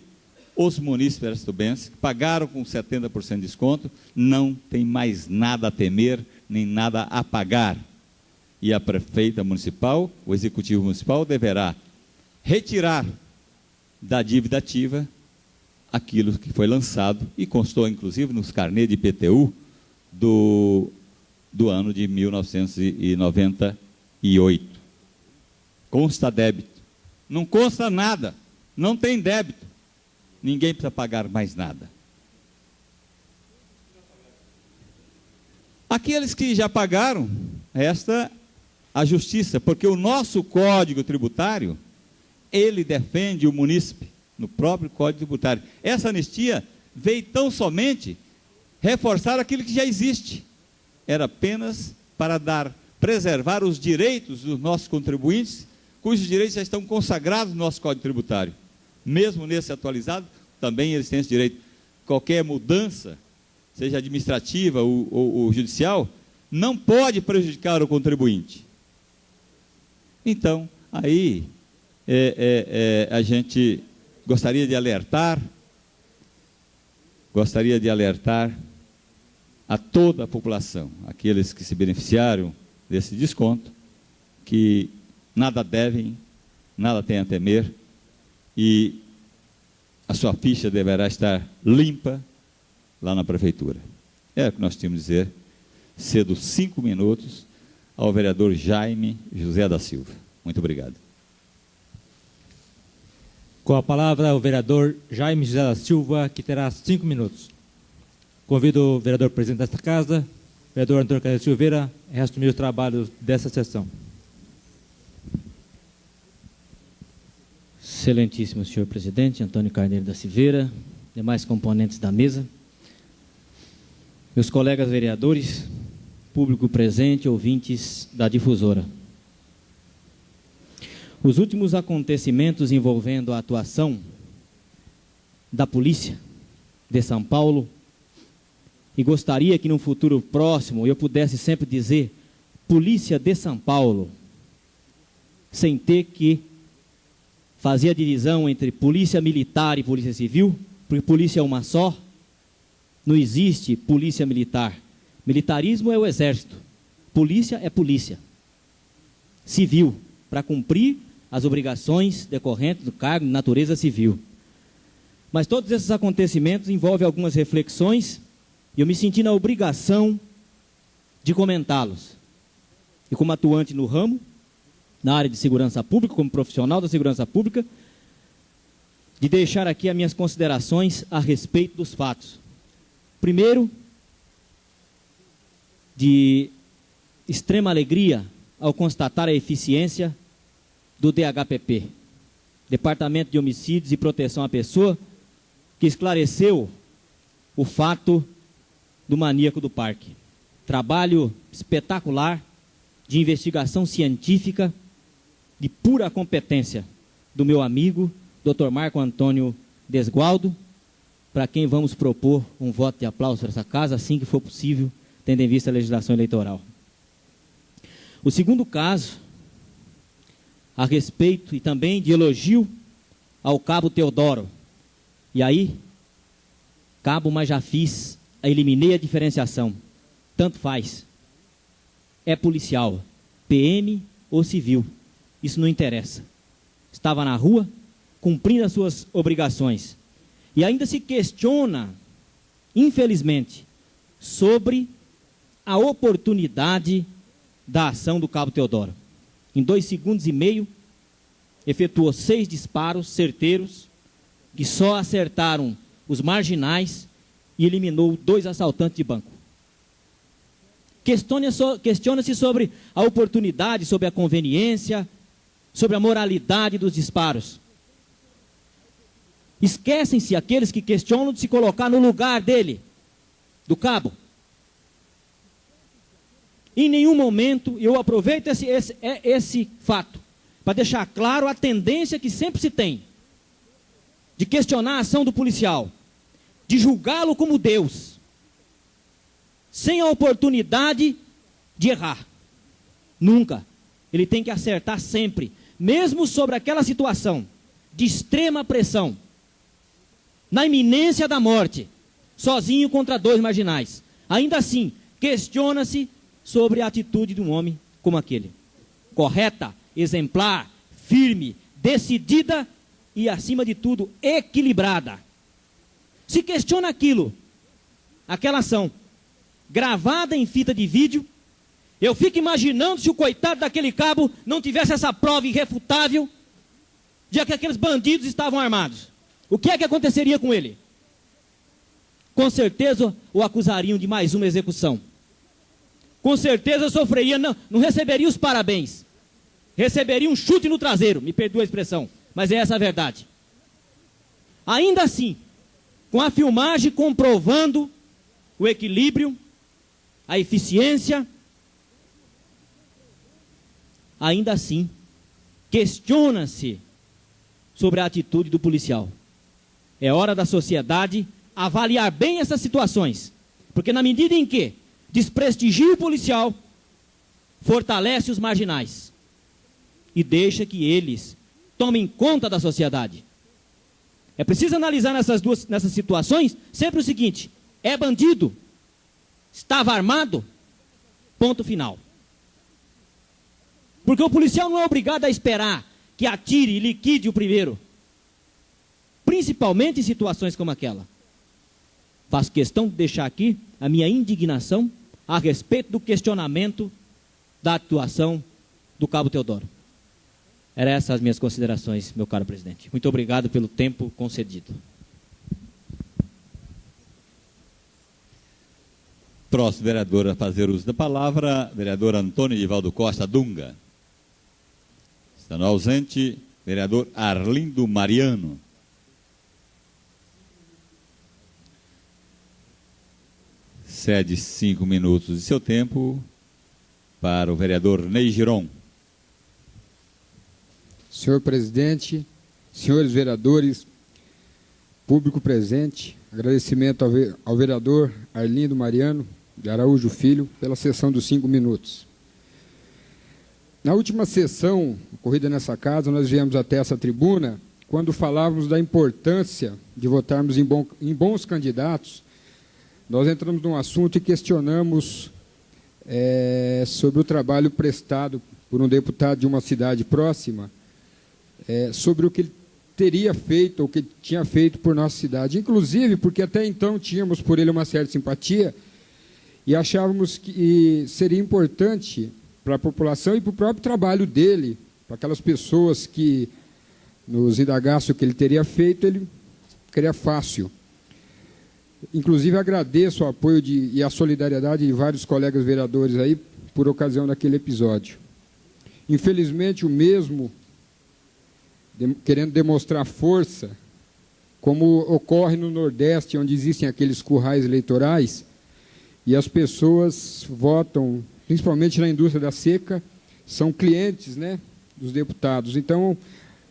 A: os munícipes aracitubenses, que pagaram com 70% de desconto, não tem mais nada a temer, nem nada a pagar. E a prefeita municipal, o executivo municipal, deverá retirar da dívida ativa aquilo que foi lançado, e constou inclusive nos carnês de IPTU do ano de 1998. Consta débito. Não consta nada, não tem débito. Ninguém precisa pagar mais nada. Aqueles que já pagaram, resta a justiça, porque o nosso Código Tributário, ele defende o munícipe, no próprio Código Tributário. Essa anistia veio tão somente reforçar aquilo que já existe. Era apenas para preservar os direitos dos nossos contribuintes, cujos direitos já estão consagrados no nosso Código Tributário. Mesmo nesse atualizado, também eles têm esse direito. Qualquer mudança, seja administrativa ou judicial, não pode prejudicar o contribuinte. Então, aí, a gente gostaria de alertar a toda a população, aqueles que se beneficiaram desse desconto, que nada devem, nada têm a temer, e a sua ficha deverá estar limpa lá na prefeitura. É o que nós tínhamos a dizer. Cedo 5 minutos ao vereador Jaime José da Silva. Muito obrigado.
E: Com a palavra o vereador Jaime José da Silva, que terá 5 minutos. Convido o vereador presidente desta casa, vereador Antônio Carneiro Silveira, a assumir os trabalhos dessa sessão.
G: Excelentíssimo senhor presidente, Antônio Carneiro da Silveira, demais componentes da mesa, meus colegas vereadores, público presente, ouvintes da difusora. Os últimos acontecimentos envolvendo a atuação da Polícia de São Paulo, e gostaria que no futuro próximo eu pudesse sempre dizer Polícia de São Paulo, sem ter que fazer a divisão entre polícia militar e polícia civil, porque polícia é uma só, não existe polícia militar. Militarismo é o exército, polícia é polícia civil, para cumprir as obrigações decorrentes do cargo de natureza civil. Mas todos esses acontecimentos envolvem algumas reflexões, e eu me senti na obrigação de comentá-los. E como atuante no ramo, na área de segurança pública, como profissional da segurança pública, de deixar aqui as minhas considerações a respeito dos fatos. Primeiro, de extrema alegria ao constatar a eficiência do DHPP, Departamento de Homicídios e Proteção à Pessoa, que esclareceu o fato do maníaco do parque. Trabalho espetacular de investigação científica de pura competência do meu amigo, Dr. Marco Antônio Desgualdo, para quem vamos propor um voto de aplauso para essa casa, assim que for possível, tendo em vista a legislação eleitoral. O segundo caso, a respeito e também de elogio ao Cabo Teodoro. E aí, cabo, mas já fiz, eliminei a diferenciação. Tanto faz. É policial, PM ou civil. Isso não interessa. Estava na rua, cumprindo as suas obrigações. E ainda se questiona, infelizmente, sobre a oportunidade da ação do Cabo Teodoro. Em 2,5 segundos, efetuou 6 disparos certeiros, que só acertaram os marginais e eliminou 2 assaltantes de banco. Questiona-se sobre a oportunidade, sobre a conveniência, sobre a moralidade dos disparos. Esquecem-se aqueles que questionam de se colocar no lugar dele, do cabo. Em nenhum momento, eu aproveito esse fato, para deixar claro a tendência que sempre se tem, de questionar a ação do policial, de julgá-lo como Deus, sem a oportunidade de errar. Nunca. Ele tem que acertar sempre, mesmo sobre aquela situação de extrema pressão, na iminência da morte, sozinho contra 2 marginais. Ainda assim, questiona-se sobre a atitude de um homem como aquele. Correta, exemplar, firme, decidida e, acima de tudo, equilibrada. Se questiona aquela ação, gravada em fita de vídeo, eu fico imaginando se o coitado daquele cabo não tivesse essa prova irrefutável de que aqueles bandidos estavam armados. O que é que aconteceria com ele? Com certeza o acusariam de mais uma execução. Com certeza sofreria, não receberia os parabéns. Receberia um chute no traseiro, me perdoa a expressão, mas é essa a verdade. Ainda assim, com a filmagem comprovando o equilíbrio, a eficiência, ainda assim, questiona-se sobre a atitude do policial. É hora da sociedade avaliar bem essas situações, porque na medida em que desprestigia o policial, fortalece os marginais e deixa que eles tomem conta da sociedade. É preciso analisar nessas situações sempre o seguinte: é bandido, Estava armado? Ponto final. Porque o policial não é obrigado a esperar que atire e liquide o primeiro. Principalmente em situações como aquela. Faço questão de deixar aqui a minha indignação a respeito do questionamento da atuação do Cabo Teodoro. Eram essas as minhas considerações, meu caro presidente. Muito obrigado pelo tempo concedido.
A: Próximo vereador a fazer uso da palavra, vereador Antônio Edivaldo Costa Dunga. Estando ausente, vereador Arlindo Mariano. Cede 5 minutos de seu tempo para o vereador Ney Giron.
B: Senhor presidente, senhores vereadores, público presente, agradecimento ao vereador Arlindo Mariano de Araújo Filho pela sessão dos 5 minutos. Na última sessão ocorrida nessa casa, nós viemos até essa tribuna quando falávamos da importância de votarmos em bons candidatos. Nós entramos num assunto e questionamos sobre o trabalho prestado por um deputado de uma cidade próxima, sobre o que ele teria feito, ou que ele tinha feito por nossa cidade. Inclusive, porque até então tínhamos por ele uma certa simpatia e achávamos que seria importante para a população e para o próprio trabalho dele, para aquelas pessoas que nos indagassem o que ele teria feito, ele queria fácil. Inclusive, agradeço o apoio e a solidariedade de vários colegas vereadores aí por ocasião daquele episódio. Infelizmente, o mesmo, querendo demonstrar força, como ocorre no Nordeste, onde existem aqueles currais eleitorais, e as pessoas votam, principalmente na indústria da seca, são clientes, né, dos deputados. Então,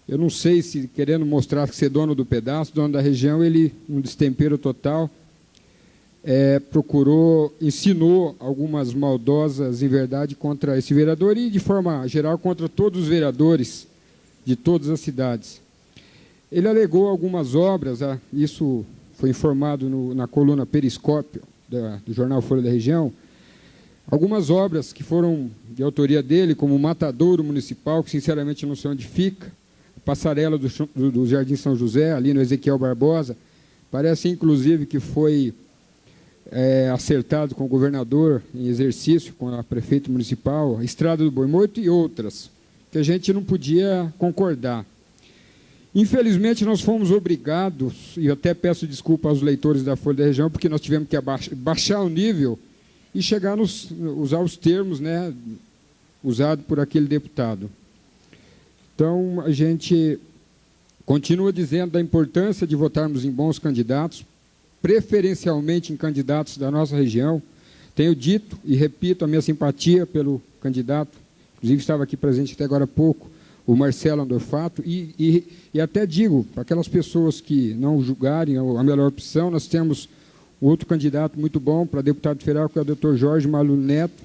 B: eu não sei se, querendo mostrar que ser dono do pedaço, dono da região, ele, um destempero total, ensinou algumas maldosas, em verdade, contra esse vereador e, de forma geral, contra todos os vereadores de todas as cidades. Ele alegou algumas obras, isso foi informado na coluna Periscópio, do jornal Folha da Região, algumas obras que foram de autoria dele, como o Matadouro Municipal, que sinceramente não sei onde fica, a passarela do Jardim São José, ali no Ezequiel Barbosa, parece inclusive que foi acertado com o governador em exercício, com a prefeita municipal, a Estrada do Boi Morto e outras, que a gente não podia concordar. Infelizmente, nós fomos obrigados, e eu até peço desculpa aos leitores da Folha da Região, porque nós tivemos que baixar o nível e chegar usar os termos, né, usados por aquele deputado. Então, a gente continua dizendo da importância de votarmos em bons candidatos, preferencialmente em candidatos da nossa região. Tenho dito e repito a minha simpatia pelo candidato, inclusive estava aqui presente até agora há pouco, o Marcelo Andorfato, e até digo, para aquelas pessoas que não julgarem a melhor opção, nós temos um outro candidato muito bom para deputado federal, que é o Dr. Jorge Malu Neto,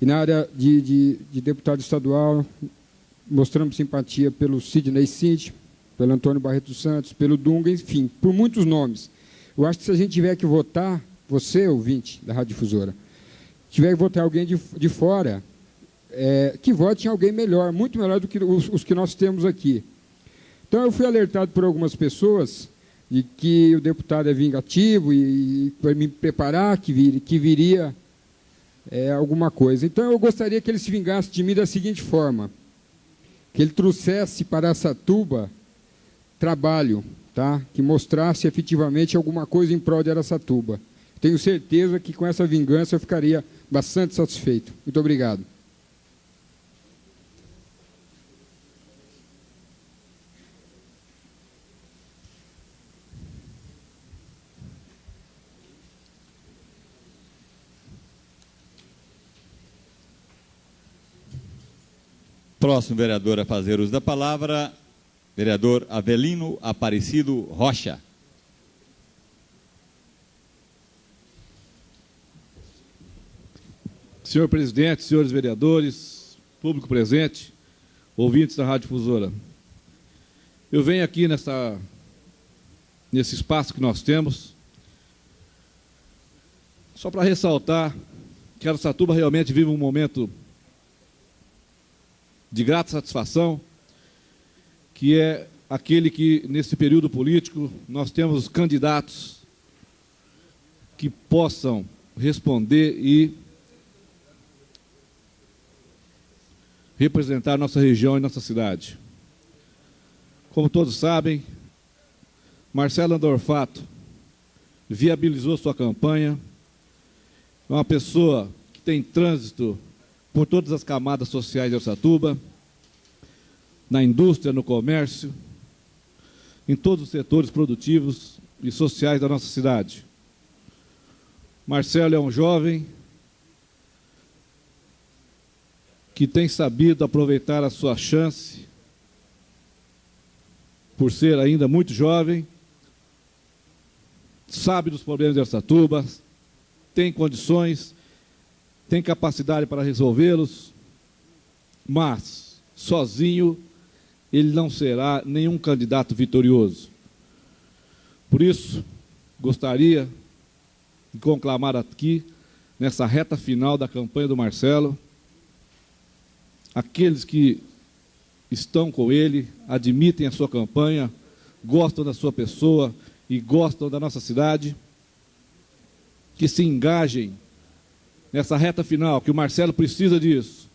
B: e na área de deputado estadual, mostramos simpatia pelo Sidney Cid, pelo Antônio Barreto dos Santos, pelo Dunga, enfim, por muitos nomes. Eu acho que se a gente tiver que votar, você, ouvinte da Rádio Difusora, tiver que votar alguém de fora, que vote em alguém melhor, muito melhor do que os que nós temos aqui. Então, eu fui alertado por algumas pessoas de que o deputado é vingativo e para me preparar que viria alguma coisa. Então, eu gostaria que ele se vingasse de mim da seguinte forma, que ele trouxesse para Araçatuba trabalho, tá? Que mostrasse efetivamente alguma coisa em prol de Araçatuba. Tenho certeza que com essa vingança eu ficaria bastante satisfeito. Muito obrigado.
A: Próximo vereador a fazer uso da palavra, vereador Avelino Aparecido Rocha.
H: Senhor presidente, senhores vereadores, público presente, ouvintes da Rádio Difusora. Eu venho aqui nesse espaço que nós temos só para ressaltar que Araçatuba realmente vive um momento de grata satisfação, que é aquele que, nesse período político, nós temos candidatos que possam responder e representar nossa região e nossa cidade. Como todos sabem, Marcelo Andorfato viabilizou sua campanha. É uma pessoa que tem trânsito por todas as camadas sociais de Araçatuba, na indústria, no comércio, em todos os setores produtivos e sociais da nossa cidade. Marcelo é um jovem que tem sabido aproveitar a sua chance, por ser ainda muito jovem, sabe dos problemas de Araçatuba, tem condições, tem capacidade para resolvê-los, mas sozinho ele não será nenhum candidato vitorioso. Por isso, gostaria de conclamar aqui, nessa reta final da campanha do Marcelo, aqueles que estão com ele, admitem a sua campanha, gostam da sua pessoa e gostam da nossa cidade, que se engajem nessa reta final, que o Marcelo precisa disso,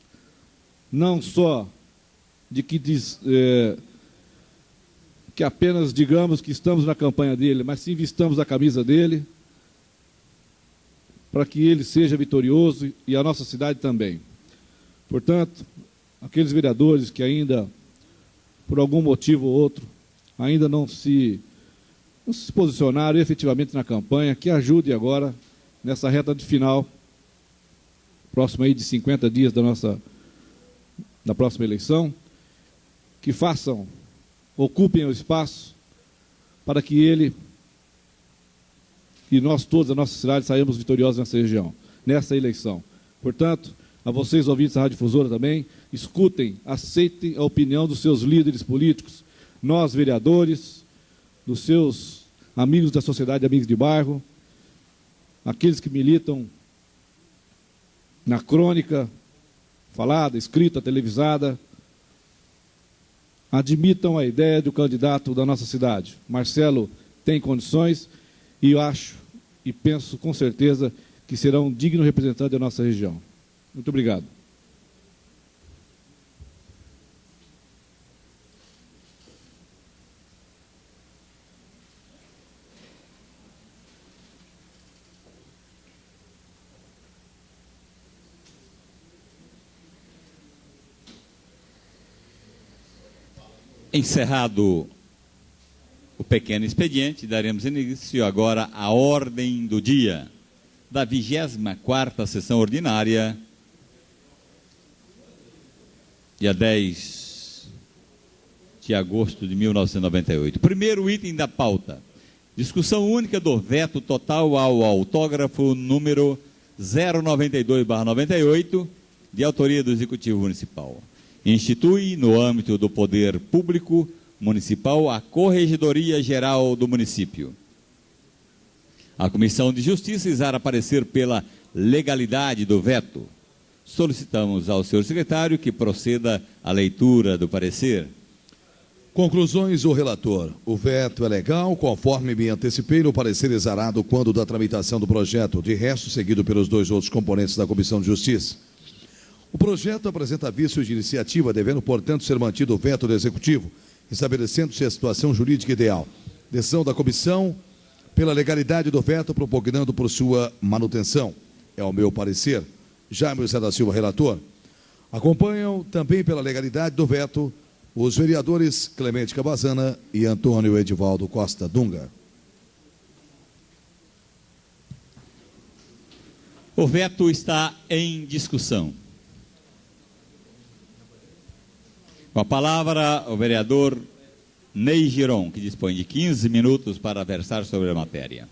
H: não só de que apenas digamos que estamos na campanha dele, mas sim vistamos a camisa dele, para que ele seja vitorioso e a nossa cidade também. Portanto, aqueles vereadores que ainda, por algum motivo ou outro, ainda não se posicionaram efetivamente na campanha, que ajude agora nessa reta de final, próximo aí de 50 dias da próxima eleição, que ocupem o espaço para que ele e nós todos, a nossa cidade, saímos vitoriosos nessa região, nessa eleição. Portanto, a vocês, ouvintes da Rádio Difusora também, escutem, aceitem a opinião dos seus líderes políticos, nós, vereadores, dos seus amigos da sociedade, amigos de bairro, aqueles que militam na crônica falada, escrita, televisada, admitam a ideia do candidato da nossa cidade. Marcelo tem condições e eu acho e penso com certeza que será um digno representante da nossa região. Muito obrigado.
A: Encerrado o pequeno expediente, daremos início agora à ordem do dia da 24ª sessão ordinária, dia 10 de agosto de 1998. Primeiro item da pauta: discussão única do veto total ao autógrafo número 092/98, de autoria do Executivo Municipal. Institui, no âmbito do Poder Público Municipal, a Corregedoria Geral do Município. A Comissão de Justiça exara parecer pela legalidade do veto. Solicitamos ao senhor secretário que proceda à leitura do parecer.
D: Conclusões do relator. O veto é legal, conforme me antecipei no parecer exarado quando da tramitação do projeto, de resto seguido pelos dois outros componentes da Comissão de Justiça. O projeto apresenta vícios de iniciativa, devendo, portanto, ser mantido o veto do Executivo, estabelecendo-se a situação jurídica ideal. Decisão da comissão pela legalidade do veto, propugnando por sua manutenção. É o meu parecer. Jaime José da Silva, relator. Acompanham também pela legalidade do veto os vereadores Clemente Cabazana e Antônio Edivaldo Costa Dunga.
A: O veto está em discussão. Com a palavra, o vereador Ney Giron, que dispõe de 15 minutos para versar sobre a matéria.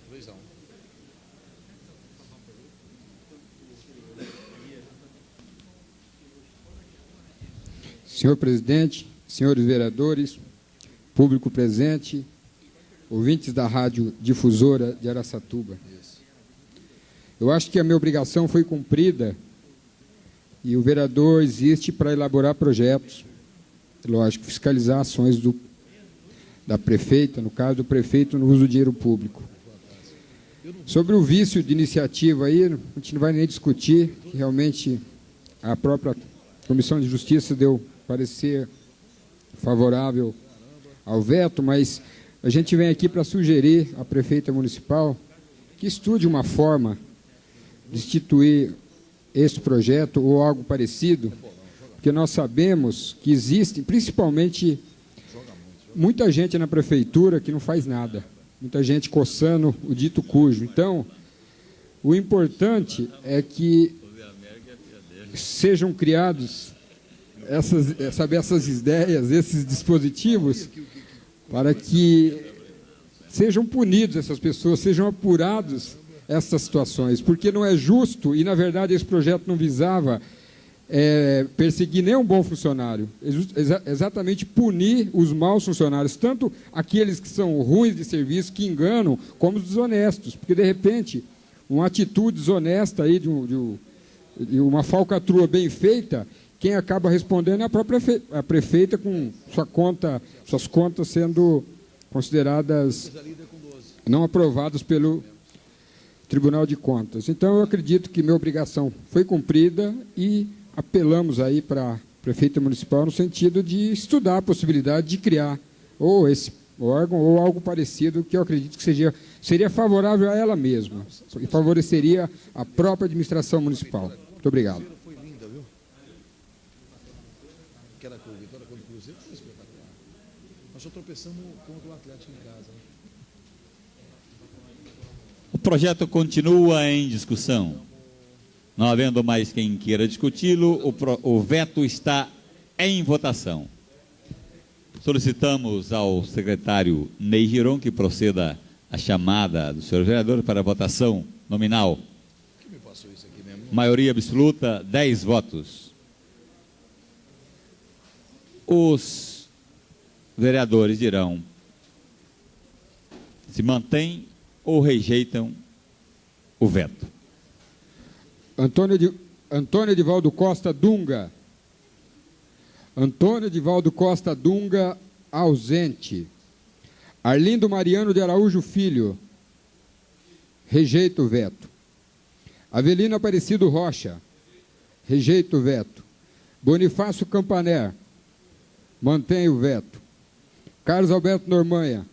B: Senhor presidente, senhores vereadores, público presente, ouvintes da Rádio Difusora de Araçatuba. Eu acho que a minha obrigação foi cumprida e o vereador existe para elaborar projetos, lógico, fiscalizar ações da prefeita, no caso do prefeito, no uso do dinheiro público. Sobre o vício de iniciativa aí, a gente não vai nem discutir, que realmente a própria Comissão de Justiça deu parecer favorável ao veto, mas a gente vem aqui para sugerir à prefeita municipal que estude uma forma de instituir esse projeto ou algo parecido, porque nós sabemos que existe, principalmente, muita gente na prefeitura que não faz nada, muita gente coçando o dito cujo. Então, o importante é que sejam criados essas ideias, esses dispositivos, para que sejam punidos essas pessoas, sejam apurados essas situações, porque não é justo, e na verdade esse projeto não visava perseguir nenhum bom funcionário, exatamente punir os maus funcionários, tanto aqueles que são ruins de serviço, que enganam, como os desonestos, porque de repente uma atitude desonesta aí de uma falcatrua bem feita, quem acaba respondendo é a própria prefeita, com suas contas sendo consideradas não aprovadas pelo Tribunal de Contas. Então, eu acredito que minha obrigação foi cumprida e apelamos aí para a prefeita municipal no sentido de estudar a possibilidade de criar ou esse órgão ou algo parecido, que eu acredito que seria favorável a ela mesma e favoreceria a própria administração municipal. Muito obrigado.
D: Foi linda, viu? Aquela vitória contra o Cruzeiro foi espetacular. Nós só tropeçamos contra o Atlético em casa, né?
A: O projeto continua em discussão. Não havendo mais quem queira discuti-lo, o veto está em votação. Solicitamos ao secretário Ney Giron que proceda a chamada do senhor vereador para a votação nominal. Maioria absoluta, 10 votos. Os vereadores dirão se mantêm ou rejeitam o veto.
B: Antônio Edivaldo Costa Dunga. Antônio Edivaldo Costa Dunga, ausente. Arlindo Mariano de Araújo Filho. Rejeita o veto. Avelino Aparecido Rocha. Rejeita o veto. Bonifácio Campaner. Mantém o veto. Carlos Alberto Normanha.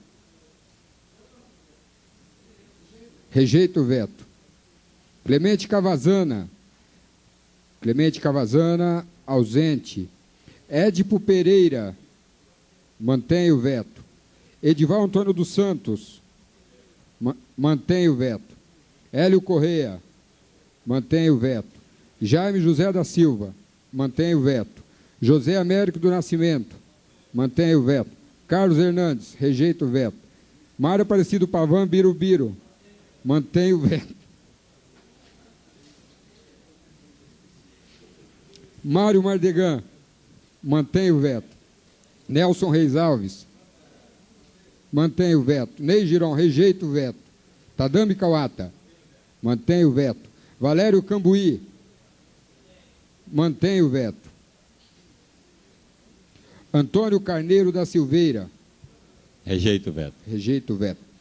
B: Rejeita o veto. Clemente Cavazana. Clemente Cavazana, ausente. Édipo Pereira. Mantém o veto. Edival Antônio dos Santos. Mantém o veto. Hélio Correia. Mantém o veto. Jaime José da Silva. Mantém o veto. José Américo do Nascimento. Mantém o veto. Carlos Hernandes. Rejeita o veto. Mário Aparecido Pavan Birubiru. Mantém o veto. Mário Mardegan. Mantém o veto. Nelson Reis Alves. Mantém o veto. Ney Giron. Rejeita o veto. Tadami Kawata. Mantém o veto. Valério Cambuí. Mantém o veto. Antônio Carneiro da Silveira.
A: Rejeita o veto.
B: Rejeita o veto.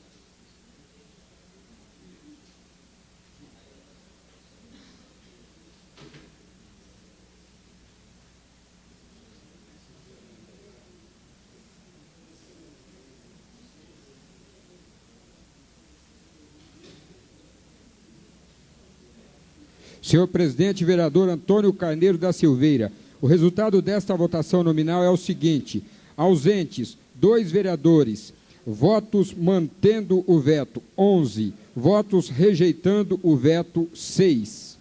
B: Senhor presidente, vereador Antônio Carneiro da Silveira, o resultado desta votação nominal é o seguinte: ausentes, 2 vereadores, votos mantendo o veto, 11, votos rejeitando o veto, 6.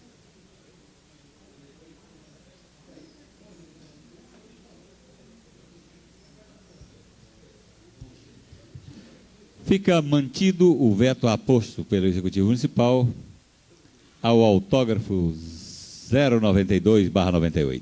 A: Fica mantido o veto aposto pelo Executivo Municipal ao autógrafo 092/98.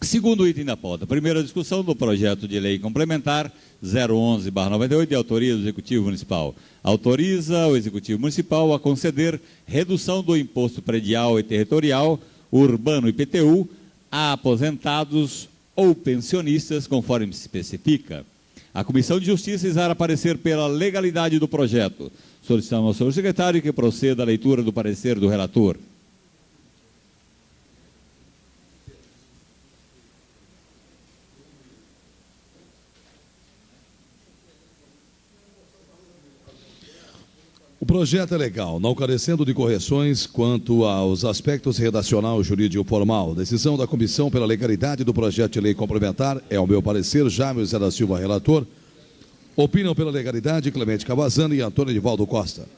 A: Segundo item da pauta, primeira discussão do projeto de lei complementar 011/98, de autoria do Executivo Municipal. Autoriza o Executivo Municipal a conceder redução do imposto predial e territorial, urbano IPTU, a aposentados ou pensionistas, conforme se especifica. A Comissão de Justiça exara parecer pela legalidade do projeto. Solicitamos ao senhor secretário que proceda à leitura do parecer do relator.
D: O projeto é legal, não carecendo de correções quanto aos aspectos redacional, jurídico e formal. Decisão da comissão pela legalidade do projeto de lei complementar é, ao meu parecer, Jaime José da Silva, relator. Opinam pela legalidade Clemente Cavazano e Antônio Edivaldo Costa.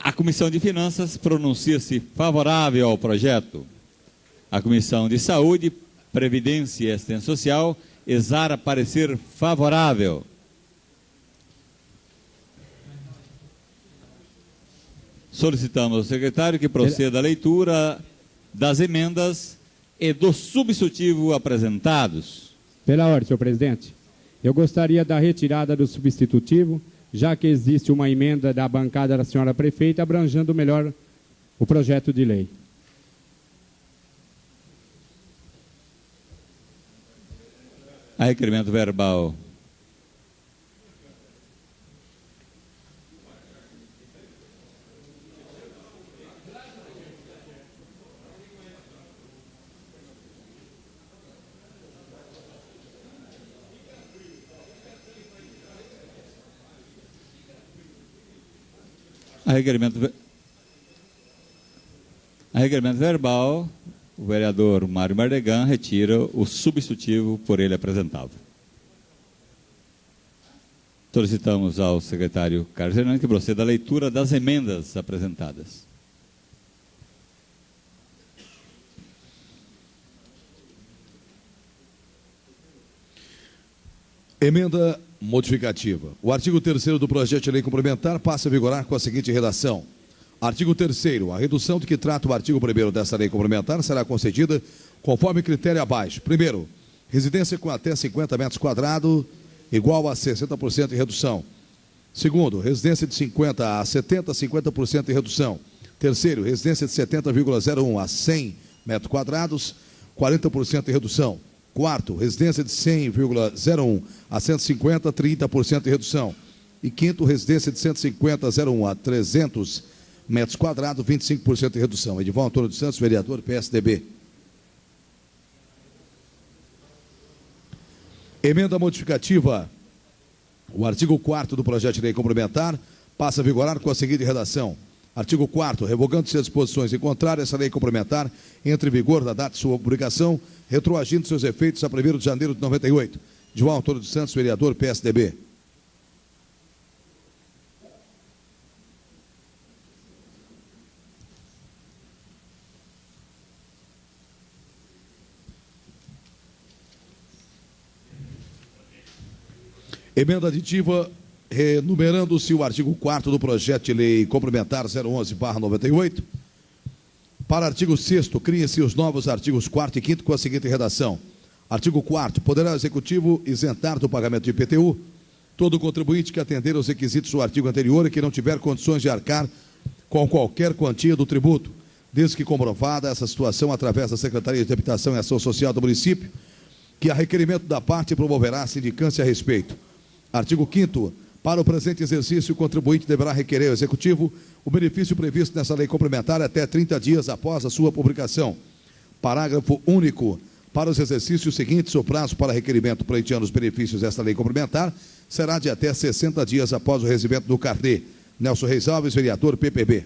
A: A Comissão de Finanças pronuncia-se favorável ao projeto. A Comissão de Saúde, Previdência e Assistência Social exara parecer favorável. Solicitamos ao secretário que proceda à leitura das emendas e do substitutivo apresentados.
B: Pela ordem, senhor presidente. Eu gostaria da retirada do substitutivo, já que existe uma emenda da bancada da senhora prefeita abrangendo melhor o projeto de lei.
A: A requerimento verbal. A requerimento verbal, o vereador Mário Mardegan retira o substitutivo por ele apresentado. Solicitamos ao secretário Carlos Hernandes que proceda à leitura das emendas apresentadas.
D: Emenda modificativa. O artigo 3º do projeto de lei complementar passa a vigorar com a seguinte redação. Artigo 3º. A redução de que trata o artigo 1º desta lei complementar será concedida conforme critério abaixo. Primeiro, residência com até 50 metros quadrados, igual a 60% de redução. Segundo, residência de 50 a 70, 50% de redução. Terceiro, residência de 70,01 a 100 metros quadrados, 40% de redução. Quarto, residência de 100,01 a 150, 30% de redução. E quinto, residência de 150,01 a 300 metros quadrados, 25% de redução. Edivaldo Antônio dos Santos, vereador, PSDB. Emenda modificativa. O artigo 4º do projeto de lei complementar passa a vigorar com a seguinte redação. Artigo 4º, revogando-se as disposições em contrário a essa lei complementar, entre em vigor da data de sua publicação, retroagindo seus efeitos a 1º de janeiro de 98. Edivaldo Antônio dos Santos, vereador, PSDB. Emenda aditiva, renumerando-se o artigo 4º do projeto de lei complementar 011/98. Para artigo 6º, criem-se os novos artigos 4º e 5º com a seguinte redação. Artigo 4º, poderá o Executivo isentar do pagamento de IPTU todo contribuinte que atender aos requisitos do artigo anterior e que não tiver condições de arcar com qualquer quantia do tributo, desde que comprovada essa situação através da Secretaria de Habitação e Ação Social do município, que a requerimento da parte promoverá a sindicância a respeito. Artigo 5º, para o presente exercício, o contribuinte deverá requerer ao Executivo o benefício previsto nessa lei complementar até 30 dias após a sua publicação. Parágrafo único. Para os exercícios seguintes, o prazo para requerimento pleiteando os benefícios desta lei complementar será de até 60 dias após o recebimento do carnê. Nelson Reis Alves, vereador PPB.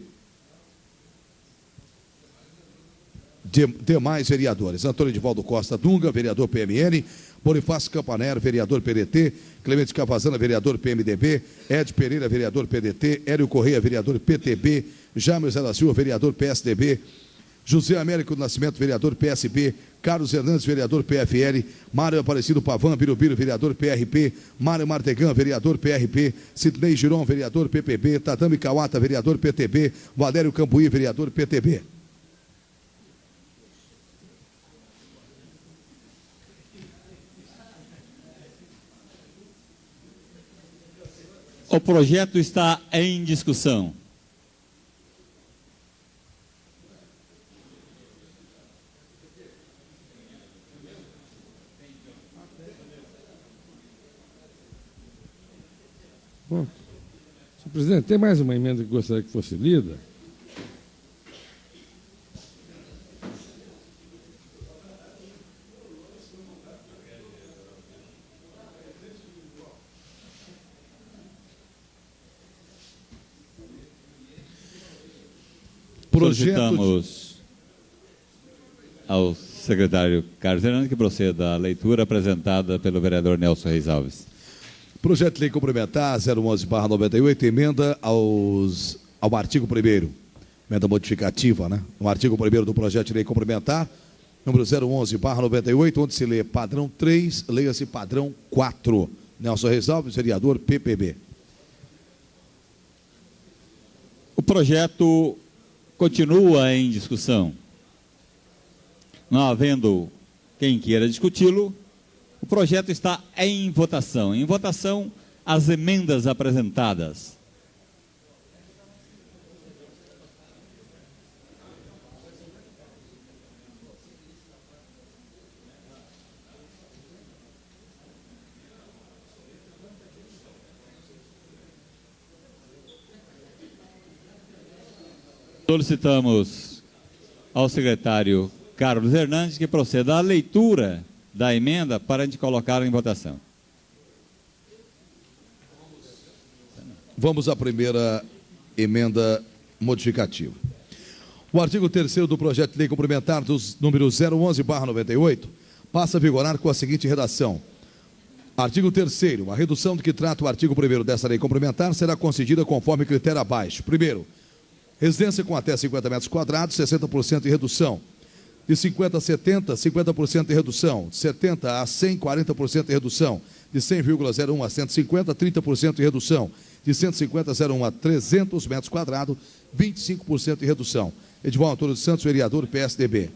D: Demais vereadores: Antônio Edivaldo Costa Dunga, vereador PMN, Bonifácio Campanella, vereador PDT, Clemente Cavazana, vereador PMDB, Ed Pereira, vereador PDT, Hélio Correia, vereador PTB, James da Silva, vereador PSDB, José Américo do Nascimento, vereador PSB, Carlos Hernandes, vereador PFL, Mário Aparecido Pavan Birubiru, vereador PRP, Mário Martegan, vereador PRP, Sidney Giron, vereador PPB, Tatame Kawata, vereador PTB, Valério Cambuí, vereador PTB.
A: O projeto está em discussão.
F: Bom, senhor presidente, tem mais uma emenda que gostaria que fosse lida?
A: Solicitamos ao secretário Carlos Hernandes que proceda à leitura apresentada pelo vereador Nelson Reis Alves.
D: Projeto de lei complementar 011/98, emenda ao artigo 1º, emenda modificativa, né? No artigo 1º do projeto de lei complementar, número 011/98, onde se lê padrão 3, leia-se padrão 4. Nelson Reis Alves, vereador PPB.
A: O projeto continua em discussão. Não havendo quem queira discuti-lo, o projeto está em votação. Em votação, as emendas apresentadas. Solicitamos ao secretário Carlos Hernandes que proceda à leitura da emenda para a gente colocar em votação.
D: Vamos à primeira emenda modificativa. O artigo 3º do projeto de lei complementar dos números 011/98 passa a vigorar com a seguinte redação. Artigo 3º. A redução do que trata o artigo 1º dessa lei complementar será concedida conforme critério abaixo. Primeiro, residência com até 50 metros quadrados, 60% de redução. De 50 a 70, 50% de redução. De 70 a 100, 40% de redução. De 100,01 a 150, 30% de redução. De 150,01 a 300 metros quadrados, 25% de redução. Edivaldo Antônio dos Santos, vereador PSDB.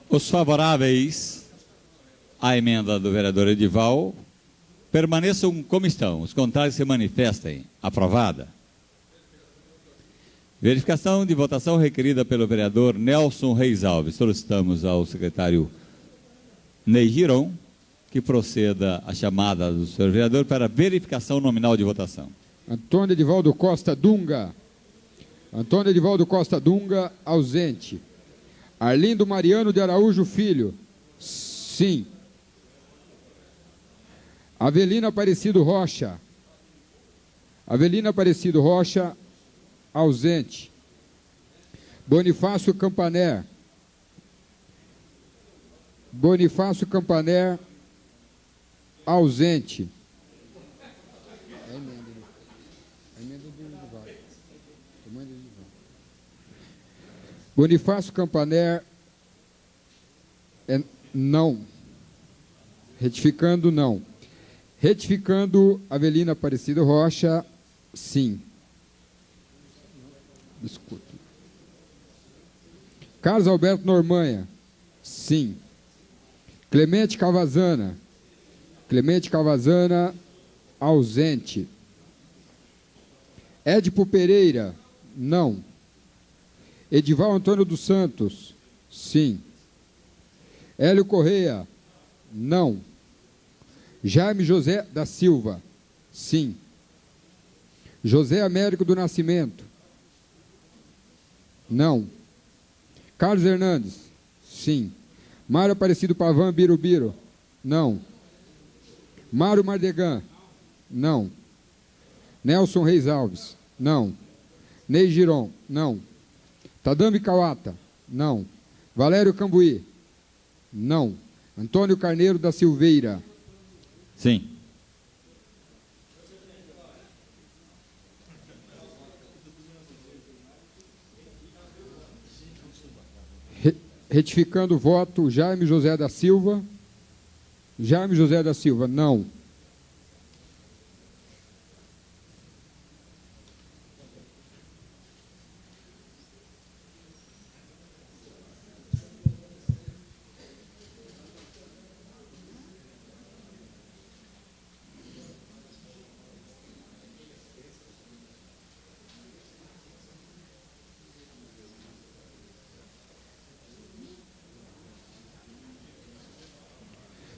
A: Os favoráveis à emenda do vereador Edivaldo permaneçam como estão. Os contrários se manifestem. Aprovada. Verificação de votação requerida pelo vereador Nelson Reis Alves. Solicitamos ao secretário Ney Giron que proceda a chamada do senhor vereador para verificação nominal de votação.
B: Antônio Edivaldo Costa Dunga. Antônio Edivaldo Costa Dunga, ausente. Arlindo Mariano de Araújo Filho. Sim. Avelina Aparecido Rocha. Avelina Aparecido Rocha, ausente. Bonifácio Campané. Bonifácio Campané, ausente. Bonifácio Campané, Não. Retificando, não. Retificando, Avelina Aparecido Rocha, sim. Desculpe. Carlos Alberto Normanha, sim. Clemente Cavazana, ausente. Édipo Pereira, não. Edival Antônio dos Santos, sim. Hélio Correia, não. Jaime José da Silva, sim. José Américo do Nascimento, não. Carlos Hernandes, sim. Mário Aparecido Pavan Birubiru, não. Mário Mardegan, não. Nelson Reis Alves, não. Ney Giron, não. Tadame Kawata, não. Valério Cambuí, não. Antônio Carneiro da Silveira,
A: sim.
B: Retificando o voto, Jaime José da Silva. Jaime José da Silva, não.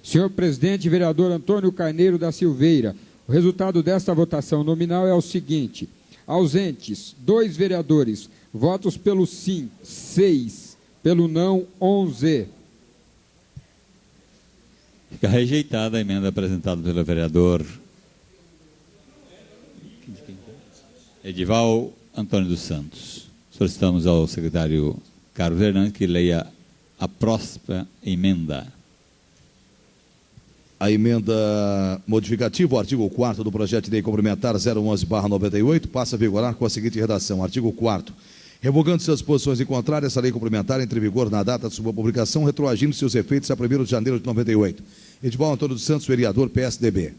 B: Senhor presidente, vereador Antônio Carneiro da Silveira, o resultado desta votação nominal é o seguinte: ausentes, 2 vereadores, votos pelo sim, 6, pelo não, 11.
A: Fica rejeitada a emenda apresentada pelo vereador Edival Antônio dos Santos. Solicitamos ao secretário Carlos Hernandes que leia a próxima emenda.
D: A emenda modificativa, o artigo 4º do projeto de lei complementar 011/98, passa a vigorar com a seguinte redação: artigo 4º. Revogando-se as disposições em contrário, essa lei complementar entra em vigor na data de sua publicação, retroagindo seus efeitos a 1º de janeiro de 98. Edival Antônio dos Santos, vereador, PSDB.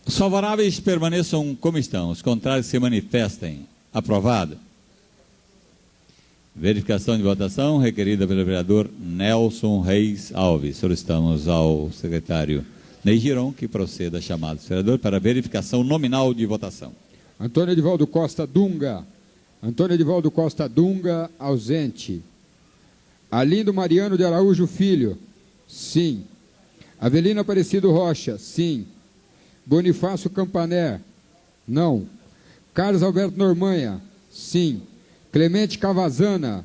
A: Os favoráveis permaneçam como estão, os contrários se manifestem. Aprovado. Verificação de votação requerida pelo vereador Nelson Reis Alves. Solicitamos ao secretário Ney Giron que proceda a chamada do vereador para verificação nominal de votação.
B: Antônio Edivaldo Costa Dunga. Antônio Edivaldo Costa Dunga, ausente. Arlindo Mariano de Araújo Filho, sim. Avelina Aparecido Rocha, sim. Bonifácio Campaner, não. Carlos Alberto Normanha, sim. Clemente Cavazana,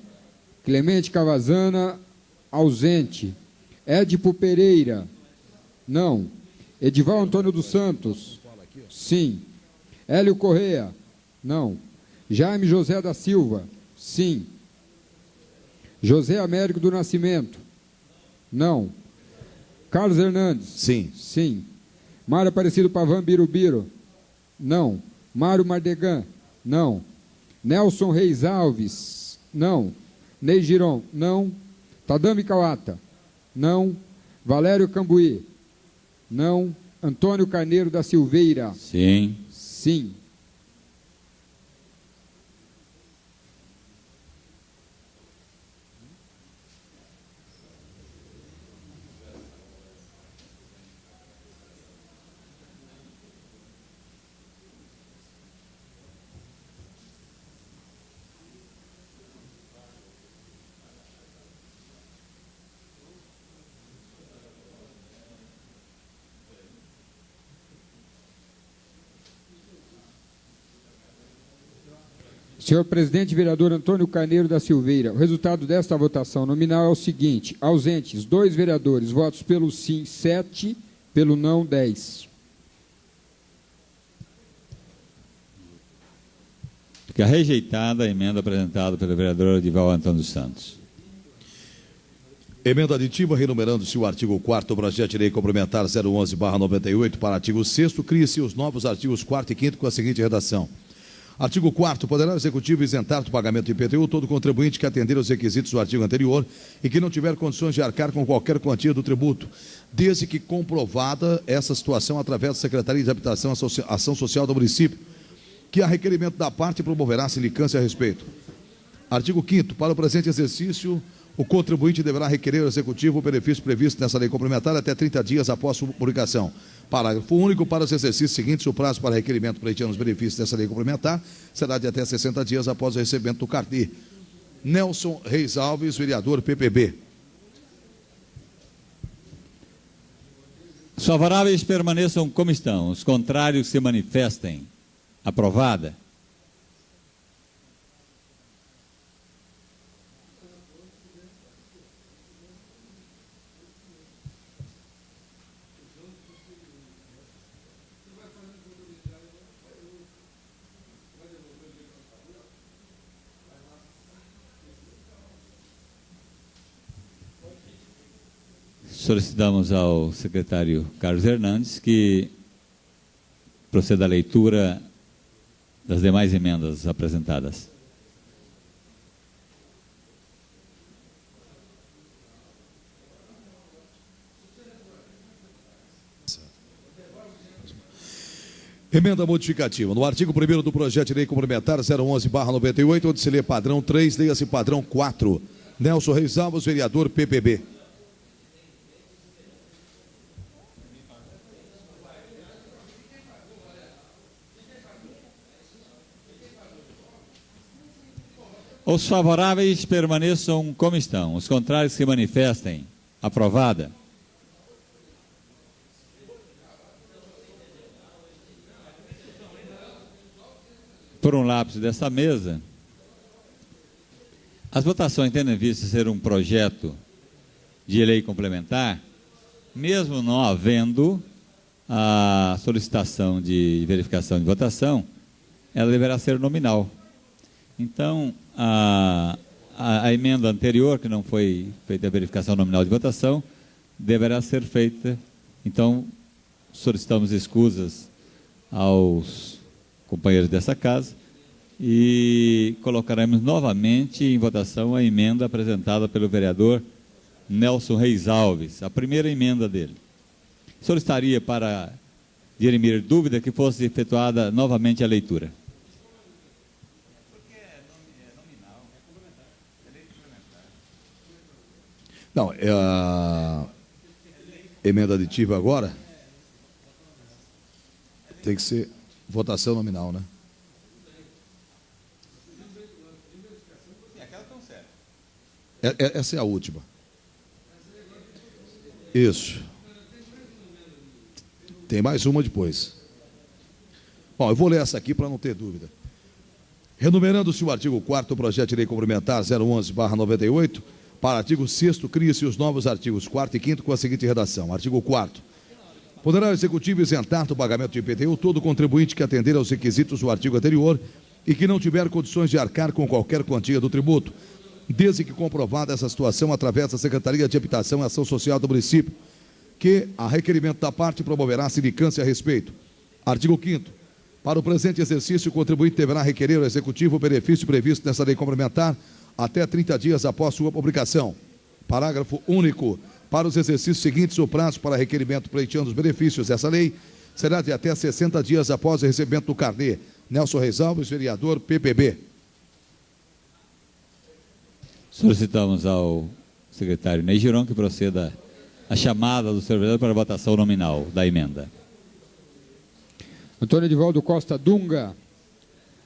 B: ausente. Édipo Pereira, não. Edival Antônio dos Santos, sim. Hélio Correia, não. Jaime José da Silva, sim. José Américo do Nascimento, não. Carlos Hernandes,
D: sim.
B: Sim. Mário Aparecido Pavan Birubiru, não. Mário Mardegan, não. Nelson Reis Alves, não. Ney Giron, não. Tadame Kawata, não. Valério Cambuí, não. Antônio Carneiro da Silveira,
A: sim.
B: Sim. Senhor presidente, vereador Antônio Carneiro da Silveira, o resultado desta votação nominal é o seguinte: ausentes, 2 vereadores, votos pelo sim, 7, pelo não, 10.
A: Fica rejeitada a emenda apresentada pelo vereador Edival Antônio dos Santos.
D: Emenda aditiva, renumerando-se o artigo 4º do projeto de lei complementar 011/98 para artigo 6º, cria-se os novos artigos 4º e 5º com a seguinte redação: Artigo 4º, poderá o Executivo isentar do pagamento do IPTU todo contribuinte que atender aos requisitos do artigo anterior e que não tiver condições de arcar com qualquer quantia do tributo, desde que comprovada essa situação através da Secretaria de Habitação e Ação Social do município, que a requerimento da parte promoverá sindicância a respeito. Artigo 5º, para o presente exercício, o contribuinte deverá requerer ao Executivo o benefício previsto nessa lei complementar até 30 dias após sua publicação. Parágrafo único. Para os exercícios seguintes, o prazo para requerimento pleiteando os benefícios dessa lei complementar será de até 60 dias após o recebimento do carnê. Nelson Reis Alves, vereador PPB.
A: Os favoráveis permaneçam como estão, os contrários se manifestem. Aprovada. Solicitamos ao secretário Carlos Hernandes que proceda à leitura das demais emendas apresentadas.
D: Emenda modificativa. No artigo 1º do projeto de lei complementar 011/98, onde se lê padrão 3, leia-se padrão 4. Nelson Reis Alves, vereador PPB.
A: Os favoráveis permaneçam como estão, os contrários se manifestem. Aprovada. Por um lapso dessa mesa, as votações tendo em vista ser um projeto de lei complementar, mesmo não havendo a solicitação de verificação de votação, ela deverá ser nominal. Então, a emenda anterior, que não foi feita a verificação nominal de votação, deverá ser feita. Então, solicitamos escusas aos companheiros dessa casa e colocaremos novamente em votação a emenda apresentada pelo vereador Nelson Reis Alves, a primeira emenda dele. Solicitaria, para dirimir dúvida, que fosse efetuada novamente a leitura.
D: Não, é a emenda aditiva agora tem que ser votação nominal, né? Essa é a última. Isso. Tem mais uma depois. Bom, eu vou ler essa aqui para não ter dúvida. Renumerando-se o artigo 4º do projeto de lei complementar 011/98, para artigo 6º, cria-se os novos artigos 4º e 5º com a seguinte redação. Artigo 4º. Poderá o Executivo isentar do pagamento de IPTU todo contribuinte que atender aos requisitos do artigo anterior e que não tiver condições de arcar com qualquer quantia do tributo, desde que comprovada essa situação através da Secretaria de Habitação e Ação Social do município, que, a requerimento da parte, promoverá sindicância a respeito. Artigo 5º. Para o presente exercício, o contribuinte deverá requerer ao Executivo o benefício previsto nessa lei complementar até 30 dias após sua publicação. Parágrafo único. Para os exercícios seguintes, o prazo para requerimento pleiteando os benefícios dessa lei será de até 60 dias após o recebimento do carnê. Nelson Reis Alves, vereador PPB.
A: Solicitamos ao secretário Ney Giron que proceda a chamada do senhor vereador para a votação nominal da emenda.
B: Antônio Edivaldo Costa Dunga.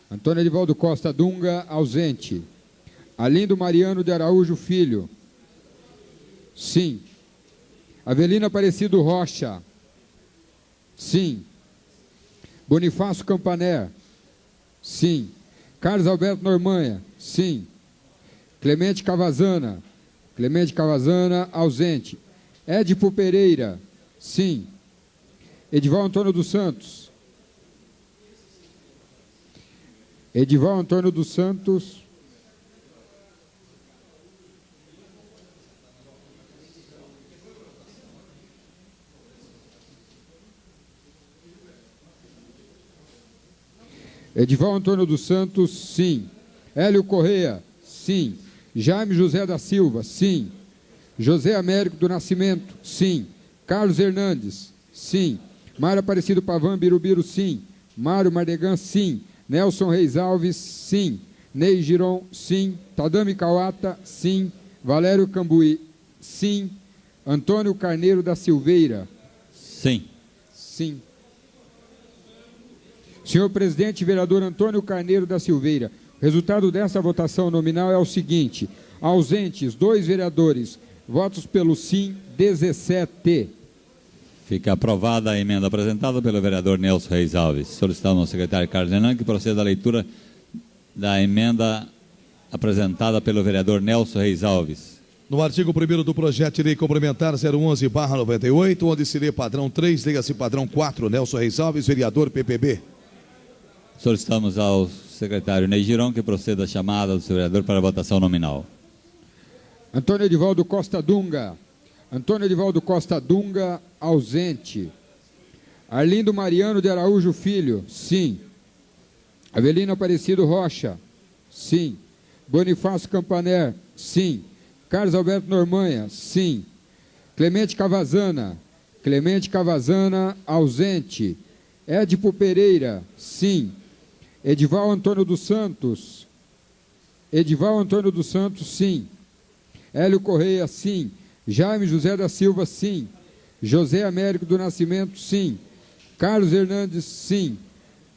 B: Antônio Edivaldo Costa Dunga, ausente. Alindo Mariano de Araújo Filho. Sim. Avelino Aparecido Rocha. Sim. Bonifácio Campané. Sim. Carlos Alberto Normanha. Sim. Clemente Cavazana. Clemente Cavazana, ausente. Edipo Pereira. Sim. Edival Antônio dos Santos. Edival Antônio dos Santos. Edival Antônio dos Santos, sim. Hélio Correia, sim. Jaime José da Silva, sim. José Américo do Nascimento, sim. Carlos Hernandes, sim. Mário Aparecido Pavan Birubiru, sim. Mário Mardegan, sim. Nelson Reis Alves, sim. Ney Giron, sim. Tadami Kawata, sim. Valério Cambuí, sim. Antônio Carneiro da Silveira,
A: Sim.
B: sim. Senhor presidente, vereador Antônio Carneiro da Silveira, o resultado dessa votação nominal é o seguinte: ausentes, 2 vereadores, votos pelo sim, 17.
A: Fica aprovada a emenda apresentada pelo vereador Nelson Reis Alves. Solicitamos ao secretário Carlos Renan que proceda à leitura da emenda apresentada pelo vereador Nelson Reis Alves.
D: No artigo 1º do projeto de lei complementar 011/98, onde se lê padrão 3, leia-se padrão 4, Nelson Reis Alves, vereador PPB.
A: Solicitamos ao secretário Ney Giron que proceda à chamada do seu vereador para a votação nominal.
B: Antônio Edivaldo Costa Dunga. Antônio Edivaldo Costa Dunga, ausente. Arlindo Mariano de Araújo Filho, sim. Avelino Aparecido Rocha, sim. Bonifácio Campaner, sim. Carlos Alberto Normanha, sim. Clemente Cavazana, ausente. Édipo Pereira, sim. Edival Antônio dos Santos, sim. Hélio Correia, sim. Jaime José da Silva, sim. José Américo do Nascimento, sim. Carlos Hernandes, sim.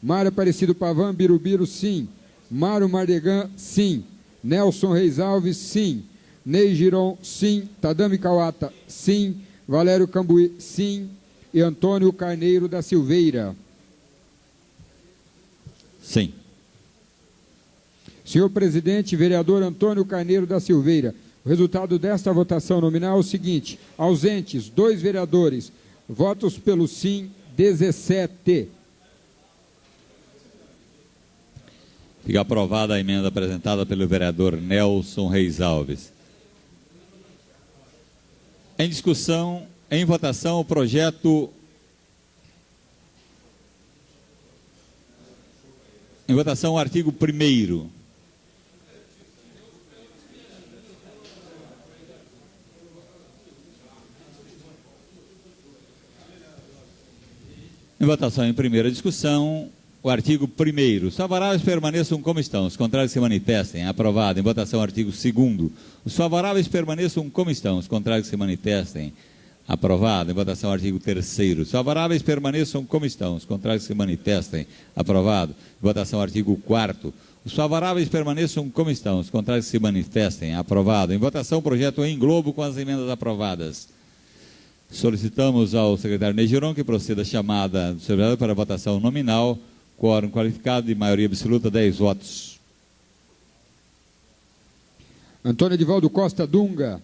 B: Mário Aparecido Pavan Birubiru, sim. Mário Mardegan, sim. Nelson Reis Alves, sim. Ney Giron, sim. Tadami Kawata, sim. Valério Cambuí, sim. E Antônio Carneiro da Silveira.
A: Sim.
B: Senhor presidente, vereador Antônio Carneiro da Silveira, o resultado desta votação nominal é o seguinte: ausentes, 2 vereadores, votos pelo sim, 17.
A: Fica aprovada a emenda apresentada pelo vereador Nelson Reis Alves. Em discussão, em votação, o projeto... Em votação, o artigo 1º. Em votação, em primeira discussão, o artigo 1º. Os favoráveis permaneçam como estão, os contrários se manifestem. Aprovado. Em votação, artigo 2º. Os favoráveis permaneçam como estão, os contrários se manifestem. Aprovado. Em votação, artigo 3º. Os favoráveis permaneçam como estão, os contrários se manifestem. Aprovado. Em votação, artigo 4º. Os favoráveis permaneçam como estão, os contrários se manifestem. Aprovado. Em votação, projeto em globo com as emendas aprovadas. Solicitamos ao secretário Ney Giron que proceda a chamada do seu vereador para a votação nominal. Quórum qualificado de maioria absoluta, 10 votos.
B: Antônio Edivaldo Costa Dunga.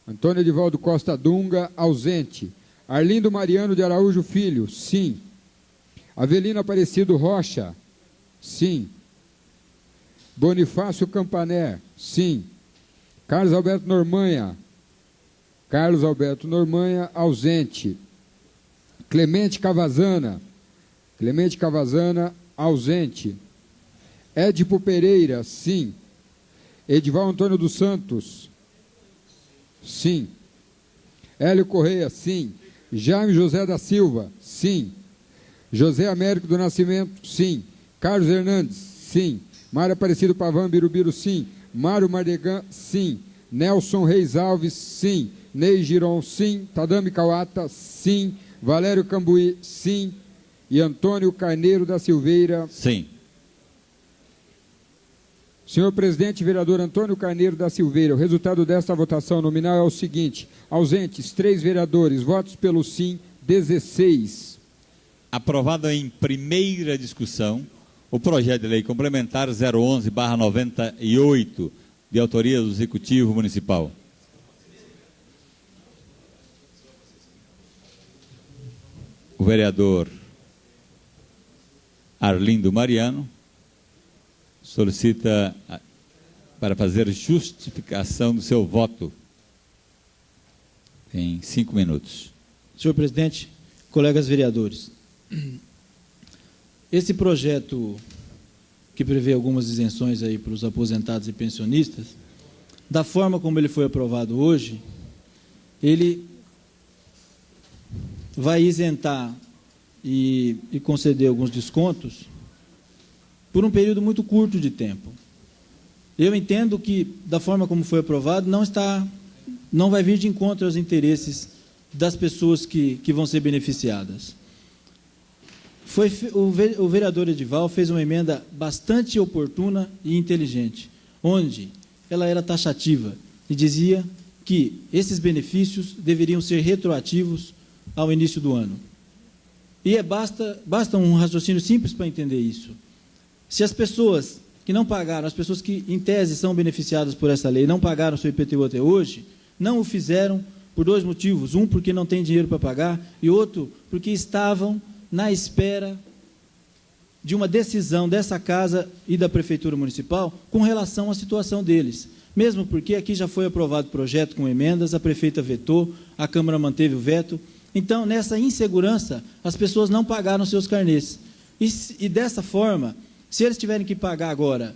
B: Antônio Edivaldo Costa Dunga, ausente. Arlindo Mariano de Araújo Filho, sim. Avelino Aparecido Rocha, sim. Bonifácio Campaner, sim. Carlos Alberto Normanha, ausente. Clemente Cavazana, ausente. Édipo Pereira, sim. Edival Antônio dos Santos, sim. Hélio Correia, sim. Jaime José da Silva, sim. José Américo do Nascimento, sim. Carlos Hernandes, sim. Mário Aparecido Pavan Birubiru, sim. Mário Mardegan, sim. Nelson Reis Alves, sim. Ney Giron, sim. Tadami Kawata, sim. Valério Cambuí, sim. E Antônio Carneiro da Silveira,
A: sim.
B: Senhor presidente, vereador Antônio Carneiro da Silveira, o resultado desta votação nominal é o seguinte: ausentes, 3 vereadores, votos pelo sim, 16.
A: Aprovado em primeira discussão o projeto de lei complementar 011/98, de autoria do Executivo Municipal. O vereador Arlindo Mariano solicita para fazer justificação do seu voto em 5 minutos.
I: Senhor presidente, colegas vereadores, esse projeto que prevê algumas isenções aí para os aposentados e pensionistas, da forma como ele foi aprovado hoje, ele vai isentar e conceder alguns descontos por um período muito curto de tempo. Eu entendo que, da forma como foi aprovado, não vai vir de encontro aos interesses das pessoas que vão ser beneficiadas. O vereador Edival fez uma emenda bastante oportuna e inteligente, onde ela era taxativa e dizia que esses benefícios deveriam ser retroativos ao início do ano. E basta um raciocínio simples para entender isso. Se as pessoas que não pagaram, as pessoas que, em tese, são beneficiadas por essa lei, não pagaram seu IPTU até hoje, não o fizeram por dois motivos. Um, porque não tem dinheiro para pagar, e outro, porque estavam na espera de uma decisão dessa casa e da Prefeitura Municipal com relação à situação deles. Mesmo porque aqui já foi aprovado o projeto com emendas, a prefeita vetou, a Câmara manteve o veto. Então, nessa insegurança, as pessoas não pagaram seus carnês. E dessa forma, se eles tiverem que pagar agora,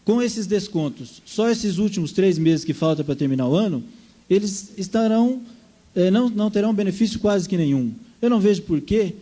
I: com esses descontos, só esses últimos 3 meses que faltam para terminar o ano, eles não terão benefício quase que nenhum. Eu não vejo por que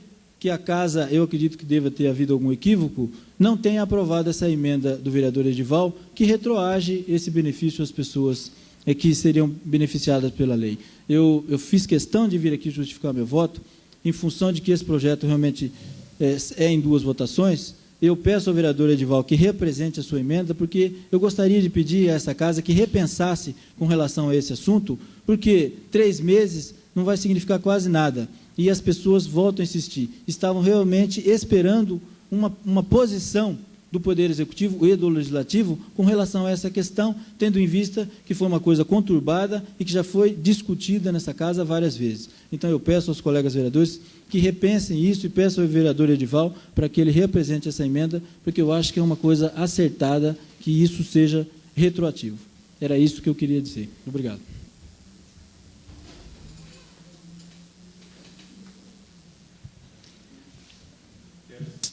I: a casa, eu acredito que deva ter havido algum equívoco, não tenha aprovado essa emenda do vereador Edival, que retroage esse benefício às pessoas que seriam beneficiadas pela lei. Eu fiz questão de vir aqui justificar meu voto, em função de que esse projeto realmente é em 2 votações. Eu peço ao vereador Edival que represente a sua emenda, porque eu gostaria de pedir a essa casa que repensasse com relação a esse assunto, porque 3 meses não vai significar quase nada. E as pessoas, voltam a insistir, estavam realmente esperando uma posição do Poder Executivo e do Legislativo com relação a essa questão, tendo em vista que foi uma coisa conturbada e que já foi discutida nessa casa várias vezes. Então, eu peço aos colegas vereadores que repensem isso e peço ao vereador Edival para que ele represente essa emenda, porque eu acho que é uma coisa acertada que isso seja retroativo. Era isso que eu queria dizer. Obrigado.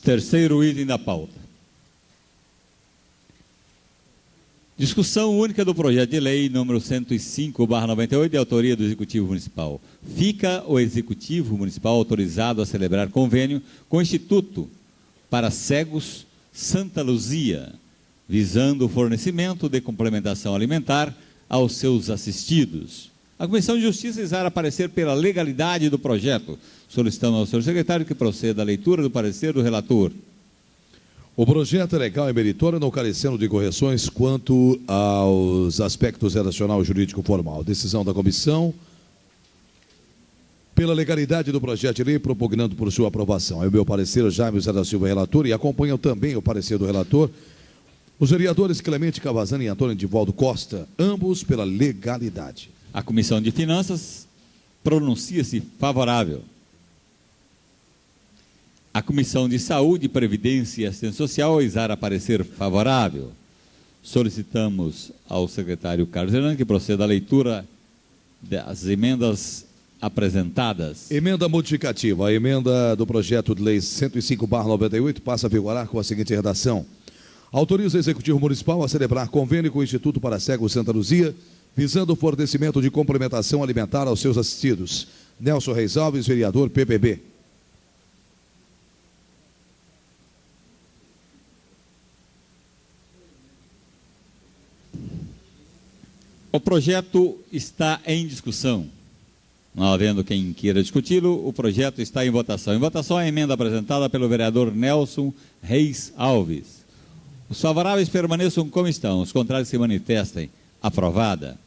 A: Terceiro item da pauta. Discussão única do projeto de lei número 105/98, de autoria do Executivo Municipal. Fica o Executivo Municipal autorizado a celebrar convênio com o Instituto para Cegos Santa Luzia, visando o fornecimento de complementação alimentar aos seus assistidos. A Comissão de Justiça exara parecer pela legalidade do projeto. Solicitamos ao senhor secretário que proceda à leitura do parecer do relator.
D: O projeto é legal e meritório, não carecendo de correções quanto aos aspectos relacional, jurídico formal. Decisão da comissão pela legalidade do projeto de lei, propugnando por sua aprovação. É o meu parecer, Jaime José da Silva, relator, e acompanham também o parecer do relator os vereadores Clemente Cavazani e Antônio Divaldo Costa, ambos pela legalidade.
A: A Comissão de Finanças pronuncia-se favorável. A Comissão de Saúde, Previdência e Assistência Social exara parecer favorável. Solicitamos ao secretário Carlos Hernan que proceda à leitura das emendas apresentadas.
D: Emenda modificativa. A emenda do projeto de lei 105/98 passa a vigorar com a seguinte redação. Autoriza o Executivo Municipal a celebrar convênio com o Instituto para Cegos Santa Luzia, visando o fornecimento de complementação alimentar aos seus assistidos. Nelson Reis Alves, vereador PPB.
A: O projeto está em discussão. Não havendo quem queira discuti-lo, o projeto está em votação. Em votação, a emenda apresentada pelo vereador Nelson Reis Alves. Os favoráveis permaneçam como estão, os contrários se manifestem. Aprovada.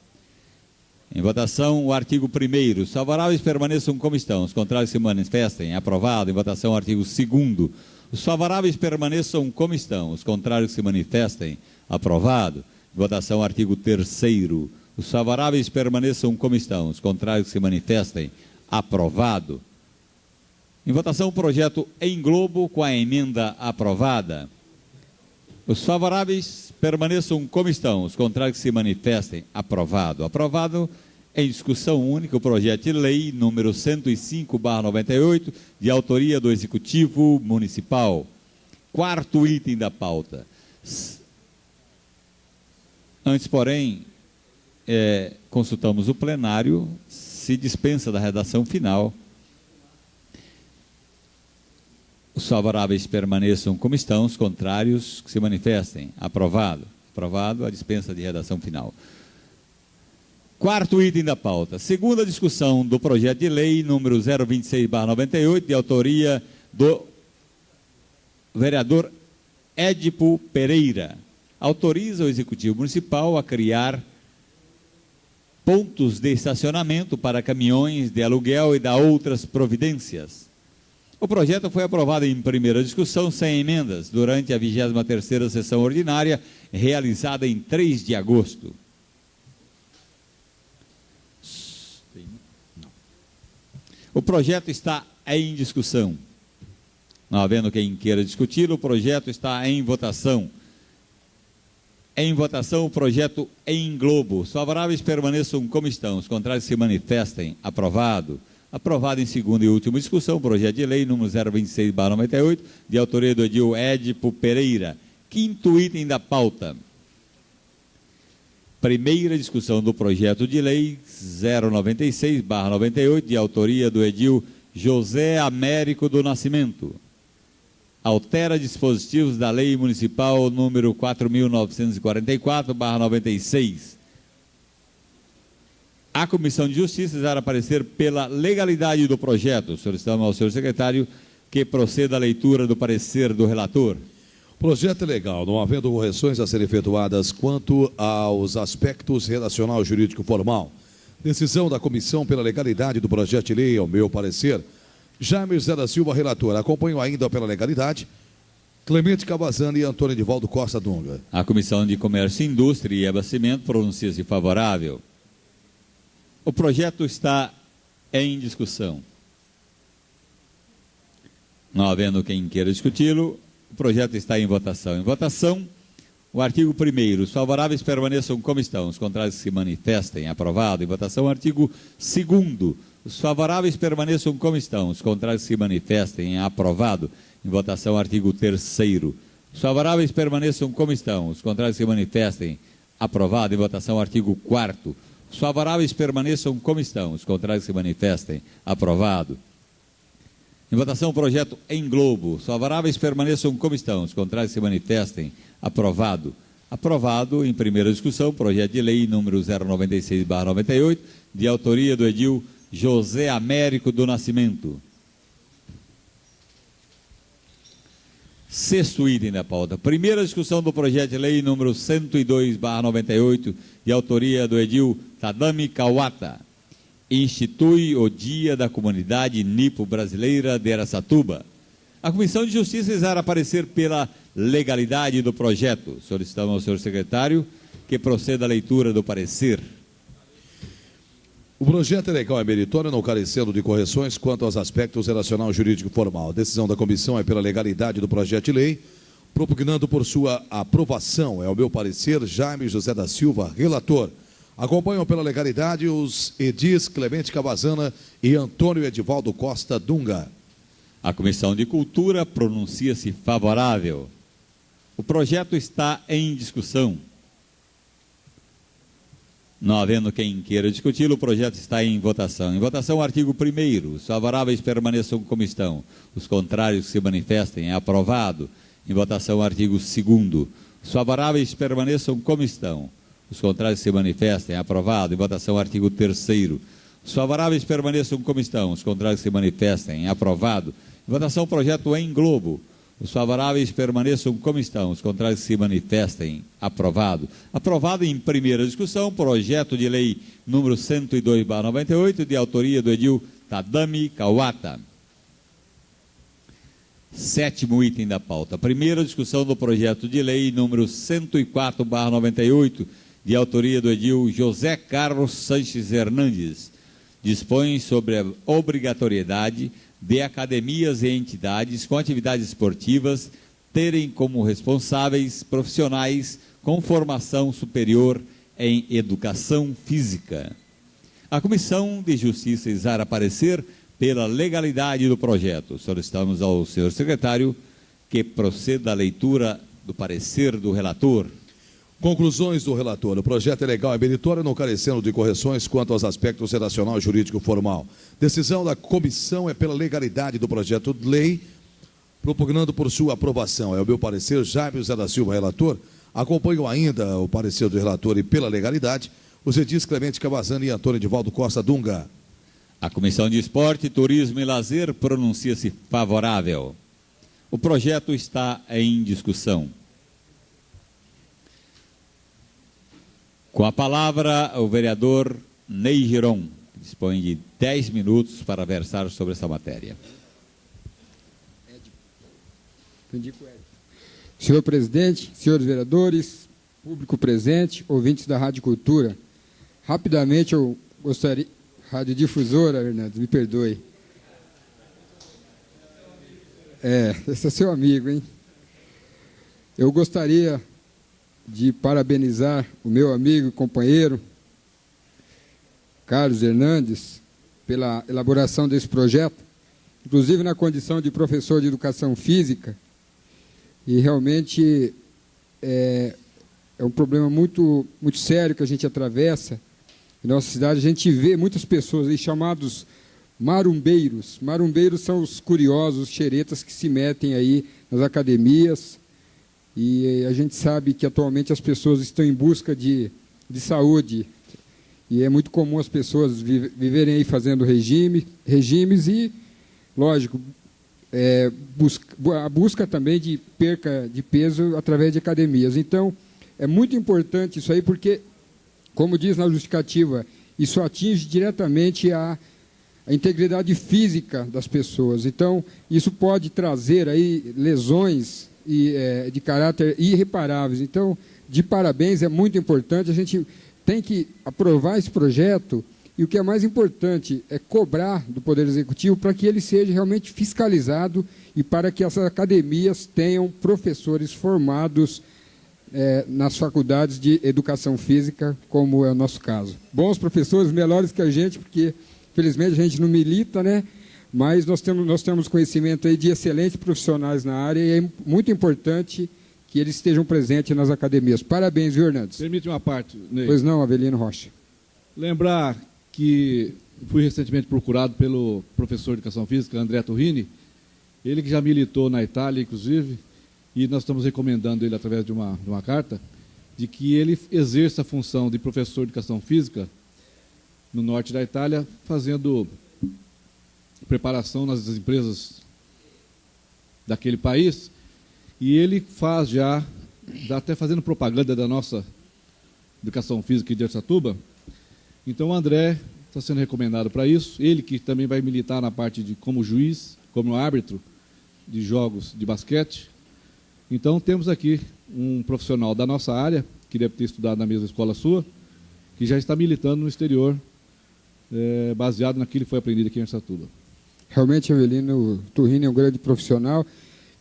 A: Em votação, o artigo 1º. Os favoráveis permaneçam como estão, os contrários se manifestem. Aprovado. Em votação, o artigo 2º. Os favoráveis permaneçam como estão, os contrários se manifestem. Aprovado. Em votação, artigo 3º. Os favoráveis permaneçam como estão, os contrários se manifestem. Aprovado. Em votação, o projeto em globo com a emenda aprovada. Os favoráveis permaneçam como estão, os contrários se manifestem. Aprovado. Aprovado. Em discussão única, o projeto de lei número 105/98, de autoria do Executivo Municipal. quarto item da pauta. Antes, porém, consultamos o plenário, se dispensa da redação final. Os favoráveis permaneçam como estão, os contrários que se manifestem. Aprovado. Aprovado a dispensa de redação final. Quarto item da pauta. Segunda discussão do projeto de lei número 026/98, de autoria do vereador Édipo Pereira. Autoriza o Executivo Municipal a criar pontos de estacionamento para caminhões de aluguel e dá outras providências. O projeto foi aprovado em primeira discussão sem emendas durante a 23ª sessão ordinária, realizada em 3 de agosto. O projeto está em discussão. Não havendo quem queira discuti-lo, o projeto está em votação. Em votação, o projeto em globo. Os favoráveis permaneçam como estão, os contrários se manifestem. Aprovado. Aprovado em segunda e última discussão, o projeto de lei número 026/98, de autoria do edil Édipo Pereira. Quinto item da pauta. Primeira discussão do projeto de lei 096/98, de autoria do edil José Américo do Nascimento. Altera dispositivos da Lei Municipal número 4.944/96. A Comissão de Justiça irá parecer pela legalidade do projeto. Solicitamos ao senhor secretário que proceda à leitura do parecer do relator.
D: O projeto é legal, não havendo correções a serem efetuadas quanto aos aspectos relacional jurídico formal. Decisão da Comissão pela legalidade do projeto de lei, ao meu parecer. Jaime José da Silva, relator. Acompanho ainda pela legalidade Clemente Cavazana e Antônio Edivaldo Costa Dunga.
A: A Comissão de Comércio, Indústria e Abastecimento pronuncia-se favorável. O projeto está em discussão. Não havendo quem queira discuti-lo, o projeto está em votação. Em votação, o artigo 1º. Os favoráveis permaneçam como estão, os contrários se manifestem. Aprovado. Em votação, o artigo 2º. Os favoráveis permaneçam como estão, os contrários se manifestem. Aprovado. Em votação, artigo 3º. Os favoráveis permaneçam como estão, os contrários se manifestem. Aprovado. Em votação, artigo 4º. Os favoráveis permaneçam como estão, os contrários se manifestem. Aprovado. Em votação, o projeto em globo. Os favoráveis permaneçam como estão, os contrários se manifestem. Aprovado. Aprovado em primeira discussão, projeto de lei número 096/98, de autoria do edil José Américo do Nascimento. Sexto item da pauta. Primeira discussão do projeto de lei número 102/98, de autoria do edil Tadami Kawata. Institui o Dia da Comunidade Nipo-Brasileira de Araçatuba. A Comissão de Justiça irá parecer pela legalidade do projeto. Solicitamos ao senhor secretário que proceda à leitura do parecer.
D: O projeto é legal e meritório, não carecendo de correções quanto aos aspectos relacional jurídico formal. A decisão da comissão é pela legalidade do projeto de lei, propugnando por sua aprovação. É o meu parecer, Jaime José da Silva, relator. Acompanham pela legalidade os edis Clemente Cavazana e Antônio Edivaldo Costa Dunga.
A: A Comissão de Cultura pronuncia-se favorável. O projeto está em discussão. Não havendo quem queira discuti-lo, o projeto está em votação. Em votação, o artigo 1º. Os favoráveis permaneçam como estão. Os contrários se manifestem. É aprovado. Em votação, o artigo 2º. Os favoráveis permaneçam como estão. Os contrários se manifestem. É aprovado. Em votação, o artigo 3º. Os favoráveis permaneçam como estão. Os contrários se manifestem. É aprovado. Em votação, o projeto em globo. Os favoráveis permaneçam como estão, os contrários se manifestem. Aprovado. Aprovado em primeira discussão, projeto de lei número 102/98, de autoria do edil Tadami Kawata. Sétimo item da pauta. Primeira discussão do projeto de lei número 104/98, de autoria do edil José Carlos Sanches Hernandes. Dispõe sobre a obrigatoriedade de academias e entidades com atividades esportivas terem como responsáveis profissionais com formação superior em educação física. A Comissão de Justiça irá parecer pela legalidade do projeto. Solicitamos ao senhor secretário que proceda a leitura do parecer do relator.
D: Conclusões do relator. O projeto é legal e meritório, não carecendo de correções quanto aos aspectos redacional, jurídico e formal. Decisão da comissão é pela legalidade do projeto de lei, propugnando por sua aprovação. É o meu parecer. Jaime José da Silva, relator. Acompanham ainda o parecer do relator e pela legalidade, os edis Clemente Cavazani e Antônio Edivaldo Costa Dunga.
A: A Comissão de Esporte, Turismo e Lazer pronuncia-se favorável. O projeto está em discussão. Com a palavra, o vereador Ney Giron, que dispõe de 10 minutos para versar sobre essa matéria.
B: Senhor presidente, senhores vereadores, público presente, ouvintes da Rádio Cultura, rapidamente eu gostaria... Radiodifusora, Hernandes, me perdoe. Esse é seu amigo, hein? Eu gostaria de parabenizar o meu amigo e companheiro, Carlos Hernandes, pela elaboração desse projeto, inclusive na condição de professor de educação física, e realmente é um problema muito, muito sério que a gente atravessa. Em nossa cidade, a gente vê muitas pessoas aí chamados marumbeiros. Marumbeiros são os curiosos, xeretas que se metem aí nas academias. E a gente sabe que atualmente as pessoas estão em busca de saúde. E é muito comum as pessoas viverem aí fazendo regimes e, lógico, a busca também de perca de peso através de academias. Então, é muito importante isso aí, porque, como diz na justificativa, isso atinge diretamente a integridade física das pessoas. Então, isso pode trazer aí lesões de caráter irreparáveis. Então, de parabéns, é muito importante. A gente tem que aprovar esse projeto e o que é mais importante é cobrar do Poder Executivo para que ele seja realmente fiscalizado e para que essas academias tenham professores formados nas faculdades de educação física, como é o nosso caso. Bons professores, melhores que a gente, porque, felizmente, a gente não milita, né? Mas nós temos conhecimento aí de excelentes profissionais na área e é muito importante que eles estejam presentes nas academias. Parabéns, viu, Hernandes?
H: Permite uma parte, Ney.
B: Pois não, Avelino Rocha.
H: Lembrar que fui recentemente procurado pelo professor de educação física, André Turrini, ele que já militou na Itália, inclusive, e nós estamos recomendando ele, através de uma carta, de que ele exerça a função de professor de educação física no norte da Itália, fazendo preparação nas empresas daquele país, e ele faz já, até fazendo propaganda da nossa educação física de Araçatuba. Então o André está sendo recomendado para isso, ele que também vai militar na parte de como juiz, como árbitro de jogos de basquete. Então, temos aqui um profissional da nossa área, que deve ter estudado na mesma escola sua, que já está militando no exterior, baseado naquilo que foi aprendido aqui em Araçatuba.
B: Realmente, Avelino Turrini é um grande profissional.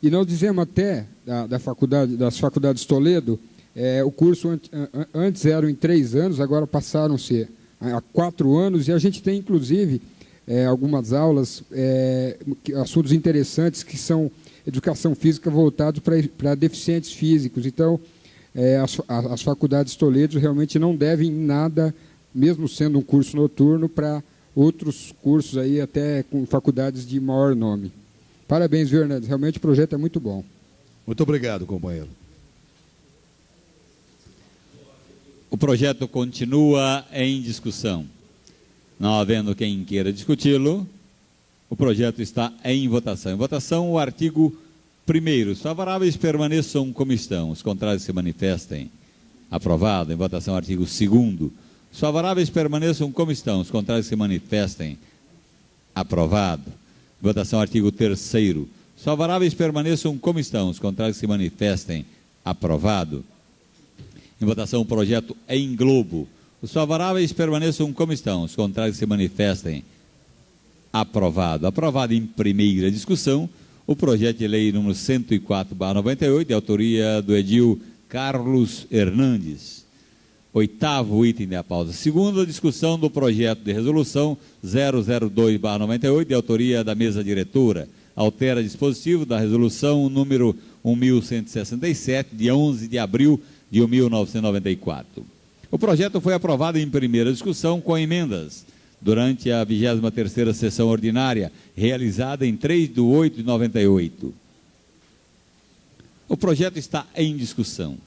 B: E nós dizemos até, das faculdades Toledo, o curso antes eram em 3 anos, agora passaram-se a 4 anos, e a gente tem, inclusive, algumas aulas, assuntos interessantes que são educação física voltados para deficientes físicos. Então, as faculdades Toledo realmente não devem nada, mesmo sendo um curso noturno, para outros cursos aí, até com faculdades de maior nome. Parabéns, viu, Hernandes? Realmente o projeto é muito bom.
D: Muito obrigado, companheiro.
A: O projeto continua em discussão. Não havendo quem queira discuti-lo, o projeto está em votação. Em votação, o artigo 1º. Os favoráveis permaneçam como estão, os contrários se manifestem. Aprovado. Em votação, artigo 2º. Os favoráveis permaneçam como estão, os contrários se manifestem. Aprovado. Em votação, artigo 3º. Os favoráveis permaneçam como estão, os contrários se manifestem. Aprovado. Em votação, o projeto em globo. Os favoráveis permaneçam como estão, os contrários se manifestem. Aprovado. Aprovado em primeira discussão, o projeto de lei número 104/98, de autoria do edil Carlos Hernandes. 8º item da pauta. Segunda discussão do projeto de resolução 002/98, de autoria da mesa diretora. altera dispositivo da resolução número 1167, de 11 de abril de 1994. O projeto foi aprovado em primeira discussão com emendas durante a 23ª sessão ordinária, realizada em 3 de 8 de 98. O projeto está em discussão.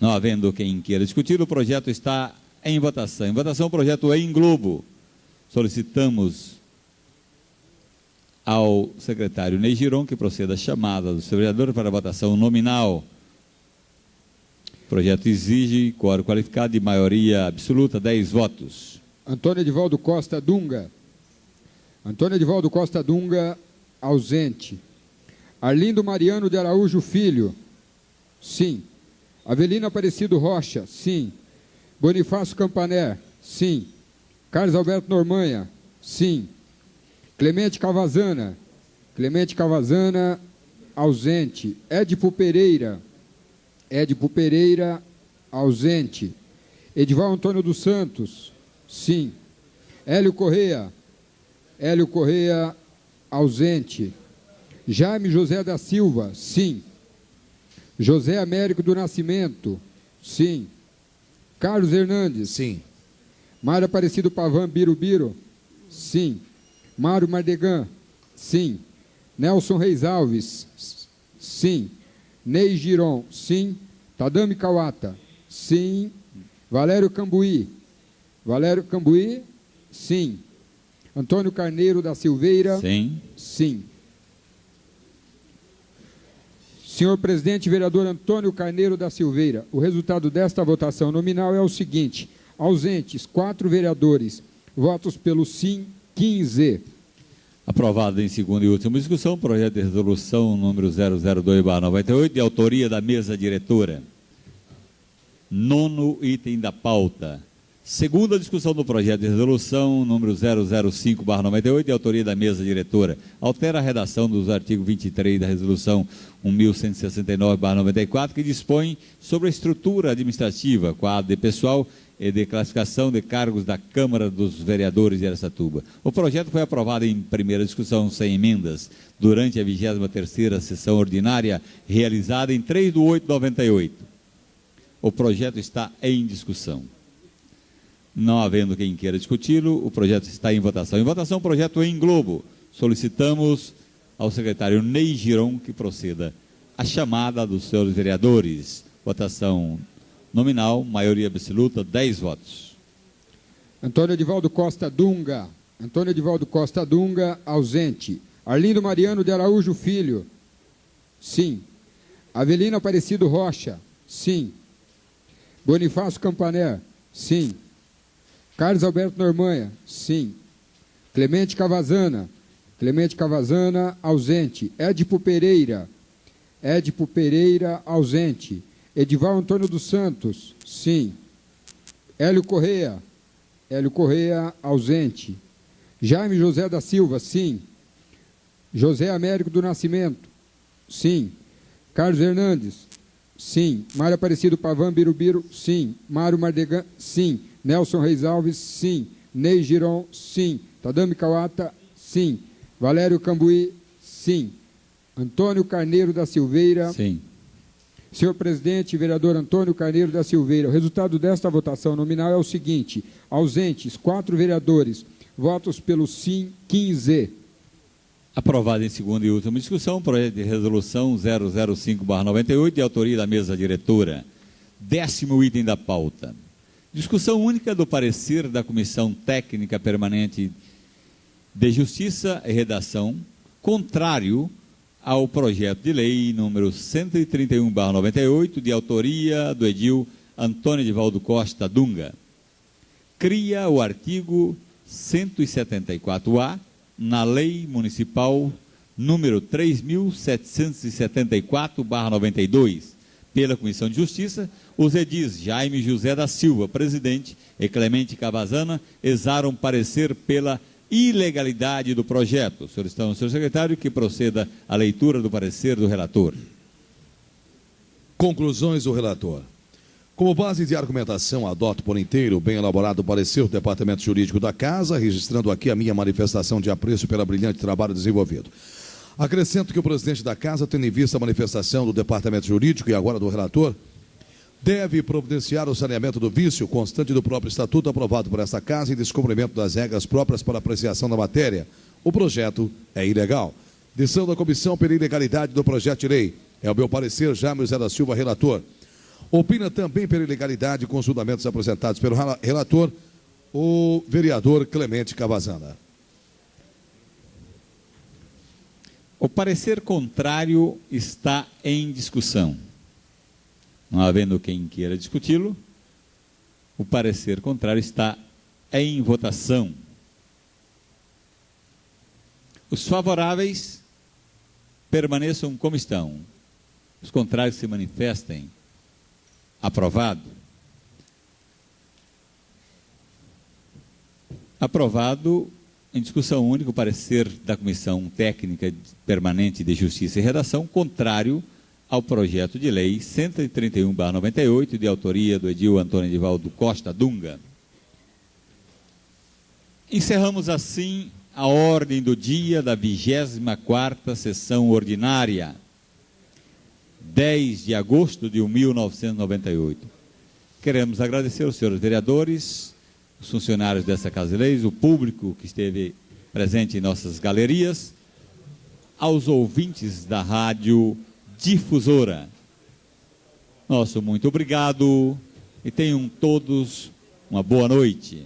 A: Não havendo quem queira discutir, o projeto está em votação. Em votação, o projeto em globo. Solicitamos ao secretário Ney Giron que proceda a chamada do seu vereador para a votação nominal. O projeto exige quórum qualificado de maioria absoluta, 10 votos.
B: Antônio Edivaldo Costa Dunga. Antônio Edivaldo Costa Dunga, ausente. Arlindo Mariano de Araújo Filho, sim. Avelino Aparecido Rocha, sim. Bonifácio Campané, sim. Carlos Alberto Normanha, sim. Clemente Cavazana, ausente. Édipo Pereira, ausente. Edival Antônio dos Santos, sim. Hélio Correia, ausente. Jaime José da Silva, sim. José Américo do Nascimento, sim. Carlos Hernandes,
D: sim.
B: Mário Aparecido Pavan Birubiru, sim. Mário Mardegan, sim. Nelson Reis Alves, sim. Ney Giron, sim. Tadami Kawata, sim. Valério Cambuí, sim. Antônio Carneiro da Silveira,
A: sim.
B: Sim. Senhor presidente, vereador Antônio Carneiro da Silveira, o resultado desta votação nominal é o seguinte: ausentes, 4 vereadores, votos pelo sim, 15.
A: Aprovado em segunda e última discussão, projeto de resolução número 002/98, de autoria da mesa diretora. 9º item da pauta. Segunda discussão do projeto de resolução número 005/98, de autoria da mesa diretora. Altera a redação dos artigos 23 da resolução 1169/94, que dispõe sobre a estrutura administrativa, quadro de pessoal e de classificação de cargos da Câmara dos Vereadores de Araçatuba. O projeto foi aprovado em primeira discussão sem emendas durante a 23ª sessão ordinária, realizada em 3 de 8 de 98. O projeto está em discussão. Não havendo quem queira discuti-lo, o projeto está em votação. Em votação, o projeto em globo. Solicitamos ao secretário Ney Giron que proceda a chamada dos seus vereadores. Votação nominal, maioria absoluta, 10 votos.
B: Antônio Edivaldo Costa Dunga, ausente. Arlindo Mariano de Araújo Filho, sim. Avelino Aparecido Rocha, sim. Bonifácio Campané, sim. Carlos Alberto Normanha, sim. Clemente Cavazana, ausente. Édipo Pereira, ausente. Edival Antônio dos Santos, sim. Hélio Correia, ausente. Jaime José da Silva, sim. José Américo do Nascimento, sim. Carlos Hernandes, sim. Mário Aparecido Pavan Birubiru, sim. Mário Mardegan, sim. Nelson Reis Alves, sim. Ney Giron, sim. Tadami Kawata, sim. Valério Cambuí, sim. Antônio Carneiro da Silveira,
A: sim.
B: Senhor presidente, vereador Antônio Carneiro da Silveira, o resultado desta votação nominal é o seguinte: ausentes, 4 vereadores, votos pelo sim, 15.
A: Aprovado em segunda e última discussão, projeto de resolução 005/98, de autoria da mesa diretora. 10º item da pauta. Discussão única do parecer da Comissão Técnica Permanente de Justiça e Redação, contrário ao projeto de lei número 131/98, de autoria do edil Antônio Edivaldo Costa Dunga. Cria o artigo 174-A na Lei Municipal número 3.774/92, pela Comissão de Justiça, os edis Jaime José da Silva, presidente, e Clemente Cavazana exaram parecer pela ilegalidade do projeto. Solicitamos ao senhor secretário que proceda à leitura do parecer do relator.
D: Conclusões do relator. Como base de argumentação, adoto por inteiro o bem elaborado parecer do Departamento Jurídico da Casa, registrando aqui a minha manifestação de apreço pelo brilhante trabalho desenvolvido. Acrescento que o presidente da Casa, tendo em vista a manifestação do Departamento Jurídico e agora do relator, deve providenciar o saneamento do vício constante do próprio estatuto aprovado por esta Casa em descumprimento das regras próprias para apreciação da matéria. O projeto é ilegal. Decisão da comissão pela ilegalidade do projeto de lei. É o meu parecer, Jaime José da Silva, relator. Opina também pela ilegalidade com os fundamentos apresentados pelo relator, o vereador Clemente Cavazana.
A: O parecer contrário está em discussão. Não havendo quem queira discuti-lo, o parecer contrário está em votação. Os favoráveis permaneçam como estão. Os contrários se manifestem. Aprovado. Aprovado em discussão única o parecer da Comissão Técnica Permanente de Justiça e Redação, contrário ao projeto de lei 131/98, de autoria do edil Antônio Edivaldo Costa Dunga. Encerramos assim a ordem do dia da 24ª sessão ordinária, 10 de agosto de 1998. Queremos agradecer aos senhores vereadores, os funcionários dessa Casa de Leis, o público que esteve presente em nossas galerias, aos ouvintes da Rádio Difusora. Nosso muito obrigado e tenham todos uma boa noite.